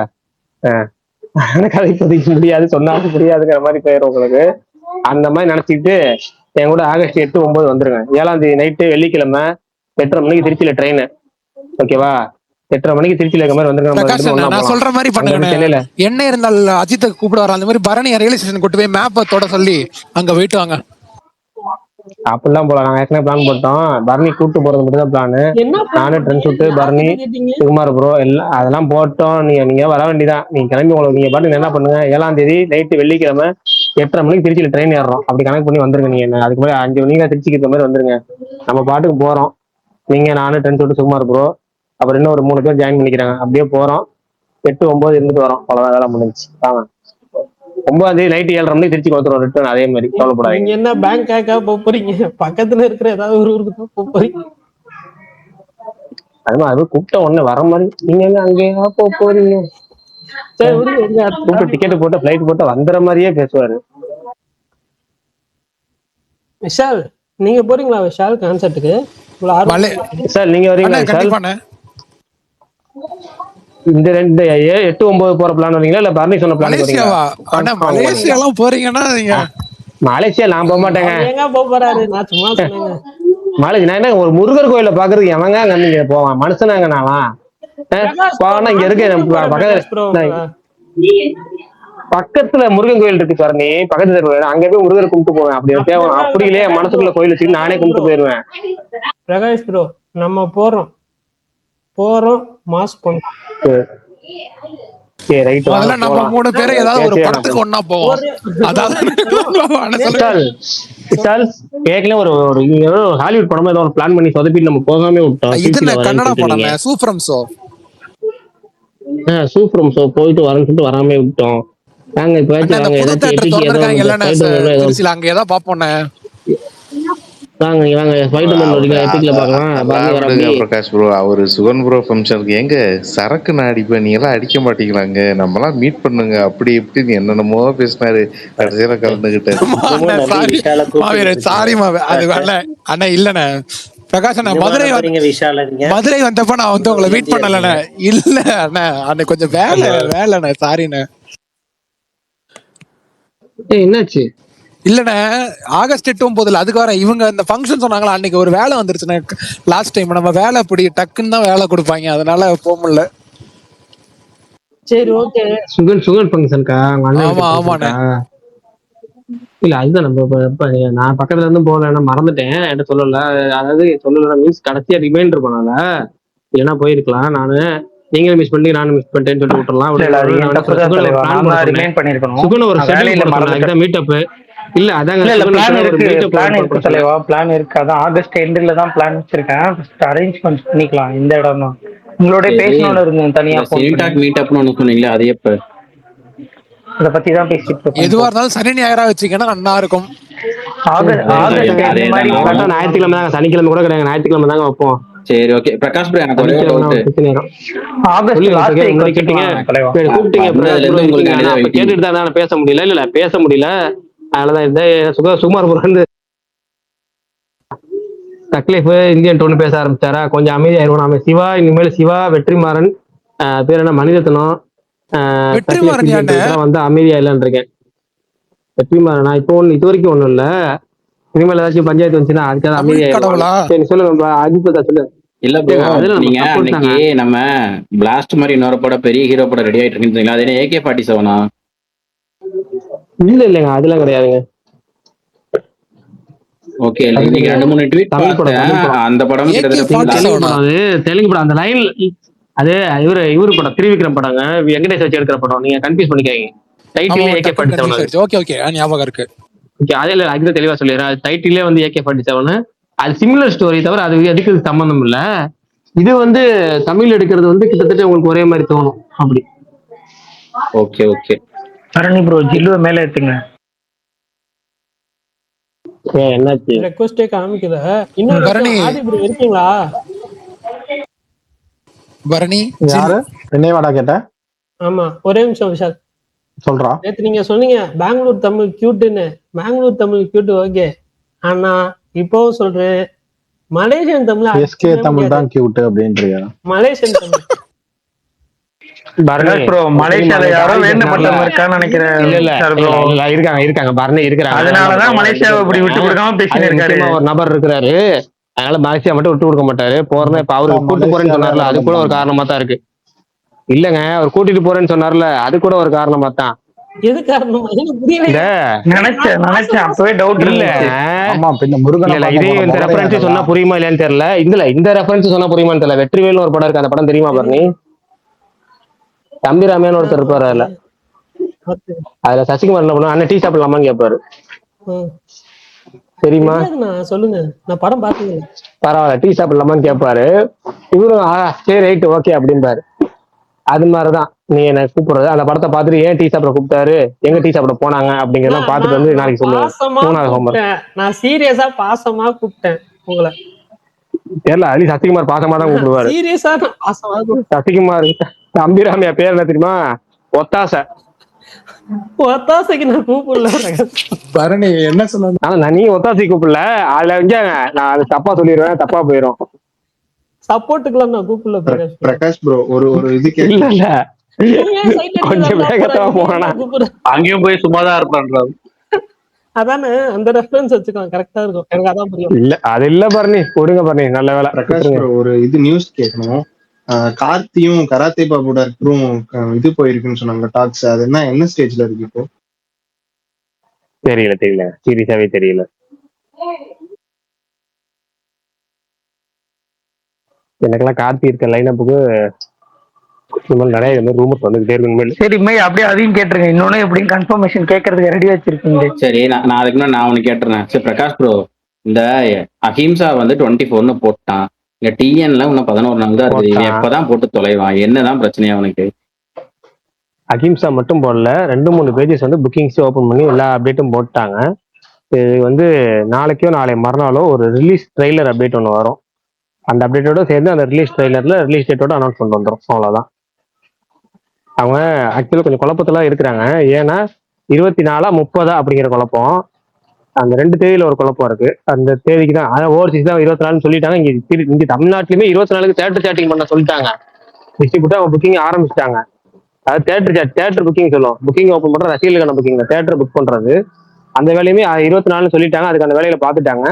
அந்த கதை இப்போதைக்கு முடியாது, சொன்னாலும் முடியாதுங்கிற மாதிரி போயிடும் உங்களுக்கு. அந்த மாதிரி நினைச்சிட்டு என் கூட ஆகஸ்ட் 8, 9 வந்துருங்க. 7ஆம் தேதி நைட்டு வெள்ளிக்கிழமை 8:30 மணிக்கு திருச்சியில ட்ரெயின். ஓகேவா? 8:30 மணிக்கு திருச்சியில இருக்க மாதிரி வந்துருங்க. நான் சொல்ற மாதிரி பண்ணுங்க. என்ன இருந்தால் அஜித்தை கூப்பிட வர அந்த மாதிரி பரணி ரயில்வே ஸ்டேஷன் கூட்டு போய் மேப்பை தொட சொல்லி அங்க போயிட்டு வாங்க. அப்படிலாம் போலாம். நாங்க ஏற்கனவே பிளான் போட்டோம். பரணி கூட்டு போறது மட்டும் தான் பிளானு. நானு ட்ரெண்ட் சுட்டு பரணி சுகுமார் ப்ரோ எல்லாம் அதெல்லாம் போட்டோம். நீங்க வர வேண்டியதான். நீங்க கிளம்பி உங்களுக்கு நீங்க பாட்டு என்ன பண்ணுங்க, 7ஆம் தேதி நைட்டு வெள்ளிக்கிழமை 8:30 மணிக்கு திருச்சியில ட்ரெயின் ஏறோம். அப்படி கனெக்ட் பண்ணி வந்துருங்க. நீங்க அதுக்கு மாதிரி 5 மணிக்கு திருச்சிக்கு இருக்க மாதிரி வந்துருங்க. நம்ம பாட்டுக்கு போறோம். நீங்க நானு ட்ரெண்ட் சுட்டு சுகுமார் ப்ரோ அப்புறம் இன்னும் ஒரு 3 பேர் ஜாயின் பண்ணிக்கிறாங்க. அப்படியே போறோம். 8, 9 இருந்துட்டு வரோம். அவ்வளவுதான், வேலை முடிஞ்சுச்சு. வாங்க. 9ஆம் தேதி நைட்டு 7:30 மணிக்கு திருச்சி வந்துடும் ரிட்டர்ன். அதே மாதிரி கவலைப்படாதீங்க. நீங்க என்ன பேங்காக்கா போறீங்க? பக்கத்துல இருக்கிற ஏதாவது ஒரு ஊருக்கு தான் போறீங்க. அது கூப்பிட்ட உடனே வர மாதிரி நீங்க எங்க அங்கேயா போறீங்க? கூப்பிட்டு டிக்கெட் போட்டு பிளைட் போட்டு வந்துற மாதிரியே பேசுவாரு. விஷால் நீங்க போறீங்களா விஷால் கான்சர்ட்டுக்கு? சார் நீங்க வரீங்களா விஷால்? இந்த 2 8, 9 போற பிளான் வரீங்களா இல்ல பரணி சொன்ன பிளான் வரீங்களா? மலேசியா எல்லாம் போறீங்கன்னா நீங்க மலேசியா நான் போக மாட்டேங்க. எங்க போறாரு? நான் சும்மா சொன்னேங்க. மலேசியா நான் என்ன ஒரு முருகர் கோயில பாக்குறதுக்கு எவங்க அங்க நீங்க போவான் மனுஷனாங்க நான்லாம் போனா இங்க இருக்க பக்கத்துல முருகன் கோயில் இருக்கு சார். நீ பக்கத்துல அங்க போய் முருகரை கும்பிட்டு போவேன். அப்படி தேவை அப்படி இல்லையே மனசுக்குள்ள கோயில் வச்சு நானே கும்பிட்டு போயிருவேன். பிரகாஷ் ப்ரோ நம்ம போறோம் மாஸ் பண்ணோம். நம்ம 3 பேரை ஏதாவது ஒரு படத்துக்கு ஒண்ணா போவோம். ஹாலிவுட் படமா ஏதோ ஒரு பிளான் பண்ணி சொதப்பி நம்ம போகாம விட்டோம். இது கன்னடா படம் சூப்பரம் ஷோ போயிட்டு வரேன்னு சொல்லிட்டு வராம விட்டோம். நாங்க இப்ப அங்க ஏதாவது பாப்போம். பிரகாஷ் ப்ரோ அவரு சுகன் ப்ரோ ஃபங்க்ஷனுக்கு எங்க சரக்கு நான் அடிப்பேன், நீ எல்லாம் அடிக்க மாட்டீங்களாங்க, நம்ம எல்லாம் மீட் பண்ணுங்க அப்படி இப்படின்னு என்னென்னமோ பேசினாரு. கடைசியில கலந்துகிட்டேன். சாரி அண்ணா இல்லண்ணே பிரகாஷ் அண்ணா மதுரை வந்தப்ப நான் வந்து உங்களை மீட் பண்ணலண்ணே. இல்ல அண்ணா அன்னைக்கு கொஞ்சம் வேலைண்ணே சாரிண்ணே. என்னாச்சு? இல்லண்ணே ஆகஸ்ட் 8, 9 அதுக்கு வர இவங்க இந்த ஃபங்க்ஷன் சொன்னாங்களா அன்னைக்கு ஒரு வேலை வந்துருச்சுண்ணே. லாஸ்ட் டைம் நம்ம வேலை அப்படி டக்குன்னு தான் வேலை கொடுப்பாங்க, அதனால போக முடியல. சரி ஓகே. சுகன் ஃபங்க்ஷன்க்கா? ஆமாண்ணே. இல்ல அதுதான் நம்ம நான் பக்கத்துல இருந்து போகல, மறந்துட்டேன், என்கிட்ட சொல்லல. அதாவது சொல்லல மீன்ஸ் கடைசியா ரிமைண்டர் பண்ணல, ஏன்னா போயிருக்கலாம். நானு நீங்களும் மிஸ் பண்ணி நானும் மிஸ் பண்ணிட்டேன்னு சொல்லி விட்டுறலாம். சுகன் ஒரு ஷெட்யூல் மீட்டப் இல்ல அதாங்க பிளான் இருக்கு. அதான் ஆகஸ்ட் எண்ட்ல தான் பிளான் வச்சிருக்கேன். அரேஞ்ச்மெண்ட் பண்ணிக்கலாம். இந்த இடம் தான் உங்களோட பேசணும்னு இருந்தேன் தனியா. மீட்டப்னு ஒண்ணு சொன்னீங்களா, அது எப்ப? அத பத்தி தான் பேசிட்டு இருக்கோம். எதுவா இருந்தாலும் சனி ஞாயிறா வச்சுக்கன்னா நல்லா இருக்கும். ஞாயிற்றுக்கிழமை தாங்க, சனிக்கிழமை கூட கிடையாது, ஞாயிற்றுக்கிழமை தாங்க வைப்போம். சரி ஓகே. பிரகாஷ் ப்ரோ எனக்கு கேட்டுட்டு தான் பேச முடியல. இல்ல பேச முடியல, அதனாலதான் சுகுமார் ப்ரோ வந்து தக்லீஃப் இந்தியன் டோன் பேச ஆரம்பிச்சாரா, கொஞ்சம் அமைதியாயிருவோம். நாம சிவா இனிமேல் சிவா வெற்றிமாறன் பேர் என்ன மணிரத்னம் வந்து அமைதியா இல்லன்னு இருக்கேன். வெற்றிமாறனா இப்போ ஒண்ணு இது வரைக்கும் ஒண்ணும் இல்ல. இனிமேல் ஏதாச்சும் பஞ்சாயத்து வந்துச்சுன்னா அதுக்காக அமைதியா சொல்லுங்க. அஜித் சொல்லு. இல்ல நீங்க அன்னைக்கு நம்ம பிளாஸ்ட் மாதிரி இன்னொரு படம் பெரிய ஹீரோ படம் ரெடி ஆயிட்டு இருக்கீங்களா, அது என்ன AK-47? இல்லைங்க அதெல்லாம் கிடையாதுங்க. ஓகே நீங்க 2-3 ட்வீட் அந்த படம் தெலுங்கு படம். அந்த லைன் அது இவரு படம் திரிவிக்ரம் படங்க, வெங்கடேஷ் வச்சு எடுக்கிற படம். நீங்க கன்ஃபியூஸ் பண்ணிக்காதீங்க. டைட்டிலே AK-47. ஓகே ஞாபகம் இருக்கு. ஓகே அதே இல்ல அதுக்கு தெளிவா சொல்லிடுறேன். டைட்டிலே வந்து AK-47. அது சிமிலர் ஸ்டோரி தவிர அது எடுக்கிறது சம்பந்தம் இல்ல. இது வந்து தமிழ் எடுக்கிறது வந்து கிட்டத்தட்ட உங்களுக்கு ஒரே மாதிரி தோணும் அப்படி. Okay okay. பரணி ப்ரோ ஜில்லுவ மேல எடுத்துங்க. என்னாச்சு? ரெக்வஸ்டே காமிக்குத. இன்னொரு பரணி ஆதி ப்ரோ இருக்கீங்களா? பரணி யாரு என்னையவாடா கேட்ட? ஆமா ஒரே நிமிஷம் விஷால் சொல்றா. நேத்து நீங்க சொன்னீங்க பெங்களூர் தமிழ் கியூட்டுன்னு. பெங்களூர் தமிழ் கியூட் ஓகே, ஆனா இப்பவும் சொல்றேன் மலேசியன் தமிழ் எஸ்கே தமிழ் தான் கியூட் அப்படின்றியா? மலேசியன் தமிழ் மலேசியால யாரோ வேண்டப்பட்டவங்க இருக்கான்னு நினைக்கிறேன். இருக்காங்க பரணி இருக்கிறாங்க. அதனாலதான் மலேசியாவை இப்படி விட்டு கொடுக்காம பேசிட்டு இருக்காரு. ஒரு நபர் இருக்கிறாரு, அதனால மலேசியா மட்டும் விட்டு கொடுக்க மாட்டாரு. போறேன் இப்ப அவரு கூட்டு போறேன்னு சொன்னார்ல, அது கூட ஒரு காரணமா தான் இருக்கு. இல்லங்க அவர் கூட்டிட்டு போறேன்னு சொன்னார்ல, அது கூட ஒரு காரணமா தான். எது காரணம் நினைச்சேன் அப்பவே டவுட் இல்ல. ஆமா பின்ன முருகன் இதே இந்த ரெஃபரன்ஸ் சொன்னா புரியுமா இல்லையான்னு தெரியல. இதுல இந்த ரெஃபரன்ஸ் சொன்னா புரியுமான்னு தெரியல. வெற்றிவேல்னு ஒரு படம் இருக்கு, அந்த படம் தெரியுமா பரணி? தம்பிராமையான ஒருத்தர் இருப்பாரு அதுல. அதுல சசிகுமார் என்ன பண்ணுவோம், அண்ணன் டீ சாப்பிடலாமான்னு கேட்பாரு. தெரியுமா? சொல்லுங்க, நான் படம் பாத்தீங்க. பரவாயில்ல டீ சாப்பிடலாமான்னு கேட்பாரு. இவரும் சரி ரைட் ஓகே அப்படின்பாரு. அது மாதிரிதான் நீ என்ன கூப்பிடுறது. அந்த படத்தை பார்த்துட்டு ஏன் டீ சாப்பிட கூப்பிட்டாரு, எங்க டீ சாப்பிட போனாங்க அப்படிங்கறத பார்த்துட்டு வந்து நாளைக்கு சொல்லுவேன். 3வது ஹோம்வொர்க். நான் சீரியஸா பாசமா கூப்பிட்டேன் உங்களை. தெரியல, அது சசிகுமார் பாசமா தான் கூப்பிடுவாரு. சீரியஸா பாசமா சசிகுமார் அம்பிராமியா பேர் என்ன தெரியுமா? ஒத்தாசை. ஒத்தாசைக்கு நான் கூப்பிடல பரணி என்ன சொன்ன. ஆனா நீ ஒத்தாசை கூப்பிடல, அதுல நான் அது தப்பா சொல்லிடுவேன், தப்பா போயிடும். சப்போர்ட்டுக்குலாம் நான் கூப்பிடல பிரகாஷ் ப்ரோ. ஒரு இது இல்ல இல்ல கொஞ்சம் வேகத்தா போனா அங்கேயும் போய் சும்மாதான் இருப்பான்றாரு. அதானே அந்த ரெஃபரன்ஸ் வச்சுக்கலாம், கரெக்டா இருக்கும். எனக்கு அதான் புரியும். இல்ல அது இல்ல பரணி, கொடுங்க பரணி, நல்ல வேலை. பிரகாஷ் ப்ரோ ஒரு இது நியூஸ் கேட்கணும். கார்த்தியும் கராத்தே பாபோட இது போயிருக்குன்னு சொன்னாங்க டாக்ஸ். அது என்ன ஸ்டேஜ்ல இருக்கு இப்போ? தெரியல சீரியஸாவே தெரியல. எனக்கெல்லாம் கார்த்தி இருக்க லைனப்புக்கு நிறைய ரூமர்ஸ் வந்துகிட்டே இருக்கு. சரி அப்படியே அதையும் கேட்டுருங்க. இன்னொன்னு எப்படியும் கன்ஃபர்மேஷன் கேட்கறதுக்கு ரெடி வச்சிருக்கீங்க. சரி நான் அதுக்கு நான் உனக்கு கேட்டுறேன். சரி பிரகாஷ் ப்ரோ, இந்த அஹிம்சா வந்து 24 போட்டான். இங்க டிஎன்ல இன்னும் 11 நாள் தான் இருக்குது. எப்பதான் போட்டு தொலைவான்? என்னதான் பிரச்சனையா அவனுக்கு? அஹிம்சா மட்டும் போடல, 2-3 பேஜஸ் வந்து புக்கிங்ஸ் ஓபன் பண்ணி எல்லா அப்டேட்டும் போட்டாங்க. இது வந்து நாளைக்கோ நாளை மறுநாளோ ஒரு ரிலீஸ் ட்ரெய்லர் அப்டேட் ஒன்று வரும். அந்த அப்டேட்டோட சேர்ந்து அந்த ரிலீஸ் ட்ரெய்லர்ல ரிலீஸ் டேட்டோட அனௌன்ஸ்மெண்ட் வந்துடும். அவ்வளவுதான். அவங்க ஆக்சுவலா கொஞ்சம் குழப்பத்துல இருக்கிறாங்க. ஏன்னா 24 30 அப்படிங்கிற குழப்பம். அந்த 2 தேதியில ஒரு குழப்பம் இருக்கு. அந்த தேதிக்கு தான், அதாவது ஓவர்சீஸ் தான் 24 சொல்லிட்டாங்க. இங்க தமிழ்நாட்டிலுமே 24 தேட்டர் சாட்டிங் பண்ண சொல்லிட்டாங்க. டிஸ்ட்ரிபியூட்டர் அவங்க புக்கிங் ஆரம்பிச்சிட்டாங்க. அது தேட்டர் புக்கிங் சொல்லும். புக்கிங் ஓப்பன் பண்ற ரசிகர்களுக்கான புக்கிங், தேட்டர் புக் பண்றது அந்த வேலையுமே 24 சொல்லிட்டாங்க. அதுக்கு அந்த வேலையில பாத்துட்டாங்க.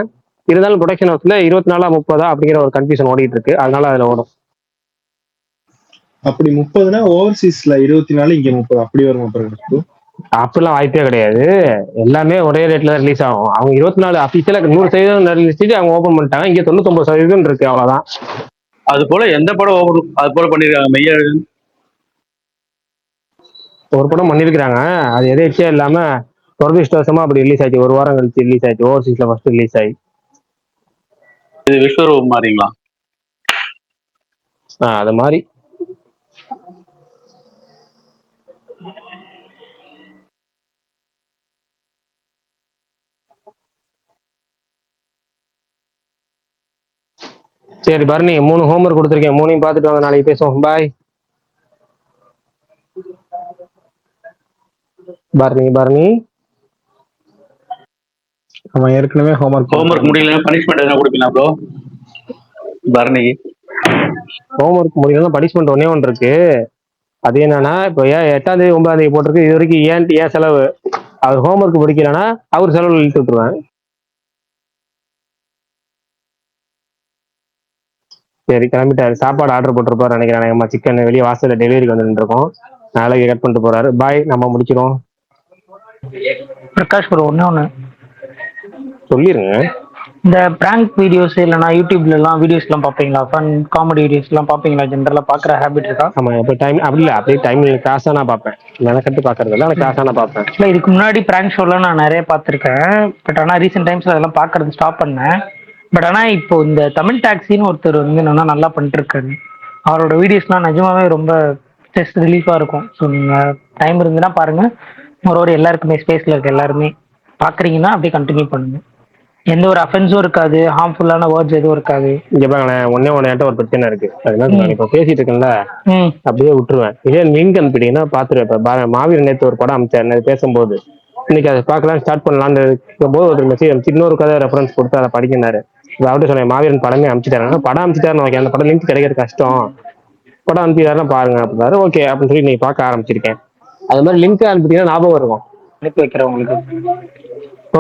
இருந்தாலும் ப்ரொடக்ஷன் ஹவுஸ்ல 24 30 அப்படிங்கிற ஒரு கன்ஃபியூஷன் ஓடிட்டு இருக்கு. அதனால அதுல ஓடும். அப்படி 30னா ஓவர்சீஸ்ல 24 இங்க 30 அப்படி வரும். அப்படிலாம் வாய்ப்பே கிடையாது. எல்லாமே ஒரே ரேட்ல தான் ரிலீஸ் ஆகும். அவங்க 24 அபிஷியலா 100% ரிலீஸ் அவங்க ஓபன் பண்ணிட்டாங்க. இங்க 99% இருக்கு. அவ்வளவுதான். அது போல எந்த படம் ஓபன் அது போல பண்ணிருக்காங்க? மெய்யா ஒரு படம் பண்ணிருக்காங்க. அது எதேச்சியா இல்லாம துரதிருஷ்டவசமா அப்படி ரிலீஸ் ஆயிடுச்சு. ஒரு வாரம் கழிச்சு ரிலீஸ் ஆயிடுச்சு. ஓவர்சீஸ்ல ஃபர்ஸ்ட் ரிலீஸ் ஆகி. இது விஸ்வரூபம் மாதிரிங்களா? அது மாதிரி. சரி பரணி, 3 ஹோம்வொர்க் கொடுத்துருக்கேன். 3ஐயும் பார்த்துட்டு வாங்க, நாளைக்கு பேசுவோம். பாய் பரணி. அவன் ஏற்கனவே ஹோம்வொர்க் முடியல பனிஷ்மெண்ட் என்ன கொடுப்பீங்களா ப்ரோ பரணிக்கு? ஹோம்வொர்க் முடியலன்னா பனிஷ்மெண்ட் ஒன்னே ஒன்று இருக்கு. அது என்னன்னா, இப்போ 8ஆம் தேதி 9ஆம் தேதி போட்டிருக்கு. இது வரைக்கும் ஏன் செலவு? அவர் ஹோம்வொர்க் படிக்கலன்னா அவர் செலவு இழுத்து விட்டுருவேன். சரி கிளம்பிட்டாரு. சாப்பாடு ஆர்டர் போட்டிருப்பாரு நினைக்கிறேன். அம்மா சிக்கன் வெளியே வாசல்ல டெலிவரிக்கு வந்துட்டு இருக்கோம். நாளைக்கு கட் பண்ணிட்டு போறாரு. பாய், நம்ம முடிக்கிறோம். பிரகாஷ் ப்ரோ ஒண்ணு சொல்லிருங்க. இந்த பிராங்க் வீடியோஸ் இல்லைன்னா யூடியூப்ல எல்லாம் வீடியோஸ் எல்லாம் பாப்பீங்களா? ஃபன் காமெடி வீடியோஸ் எல்லாம் பாப்பீங்களா? ஜென்ரலா பாக்குற ஹேபிட் இருக்கா? ஆமா, எப்ப டைம் அப்படி இல்ல, அப்படியே டைம் காசா நான் பாப்பேன். மெனக்கட்டு பாக்குறது இல்ல, எனக்கு காசா நான் பாப்பேன். இல்ல இதுக்கு முன்னாடி பிராங்க் ஷோலாம் நான் நிறைய பார்த்திருக்கேன். பட் ஆனா ரீசெண்ட் டைம்ஸ்ல அதெல்லாம் பாக்குறது ஸ்டாப் பண்ணேன். பட் ஆனா இப்போ இந்த தமிழ் டாக்ஸின்னு ஒருத்தர் வந்து என்னன்னா நல்லா பண்ணிட்டு இருக்காரு. அவரோட வீடியோஸ்லாம் நிஜமாவே ரொம்ப ஸ்ட்ரெஸ் ரிலீஃபா இருக்கும். ஸோ நீங்க டைம் இருந்துன்னா பாருங்க. மொரோவர் எல்லாருக்குமே ஸ்பேஸ்ல இருக்க எல்லாருமே பாக்குறீங்கன்னா அப்படியே கண்டினியூ பண்ணுங்க. எந்த ஒரு அஃபென்ஸும் இருக்காது, ஹார்ம்ஃபுல்லான வேர்ட்ஸ் எதுவும் இருக்காது. இங்க பாருங்களேன், ஒன்னே ஒன்னு ஒரு பிரச்சனை இருக்கு. அதனால நான் இப்ப பேசிட்டு இருக்கேன்ல, ம் அப்படியே விட்டுருவேன். இதே லிங்க் அனுப்பிட்டீங்கன்னா பாத்துருவேன். இப்ப மாவீரன் நேத்து ஒரு படம் அனுப்பிச்சாரு பேசும்போது, இன்னைக்கு அதை பார்க்கலாம் ஸ்டார்ட் பண்ணலாம்னு இருக்கும்போது ஒரு மெசேஜ் அனுப்பிச்சு இன்னொரு கதை ரெஃபரன்ஸ் கொடுத்து அதை படிக்கினாரு. அவர்கிட்ட சொன்னேன் மாவீரன் படமே அனுப்பிச்சிட்டாரு. படம் அனுப்பிச்சிட்டாரு, ஓகே அந்த படம் லிங்க் கிடைக்கிறது கஷ்டம், படம் அனுப்பிட்டாருன்னா பாருங்க அப்படின்னாரு. ஓகே அப்படின்னு சொல்லி நீங்க பார்க்க ஆரம்பிச்சிருக்கேன். அது மாதிரி லிங்க் அனுப்பிட்டீங்கன்னா ஞாபகம் இருக்கும். அனுப்பி வைக்கிறேன் உங்களுக்கு.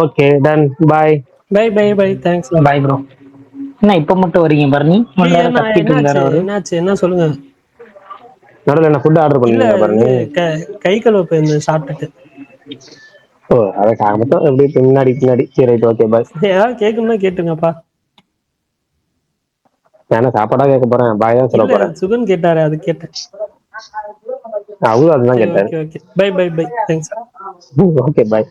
Okay done, bye. Bye bye bye, thanks. Bye bro. என்ன இப்ப மட்டும் வரீங்க பரணி? கத்திட்டு இருந்தாரு அவரு. என்னாச்சு, என்ன சொல்லுங்க. நடுவில் என்ன ஃபுட் ஆர்டர் இல்ல பண்ணீங்க பாருங்க. கை கழுவ போயிருந்தேன் சாப்பிட்டுட்டு. ஓ அதை மட்டும் எப்படி பின்னாடி சரி ரைட் ஓகே பாய். ஏதாவது கேட்கணும்னா கேட்டுங்கப்பா. நான் சாப்பாடா கேட்க போறேன், பாய் தான் சொல்ல போறேன். சுகன் கேட்டாரு, அது கேட்டேன். அவரும் அதுதான் கேட்டாரு. Okay bye bye bye, thanks. Okay பாய்.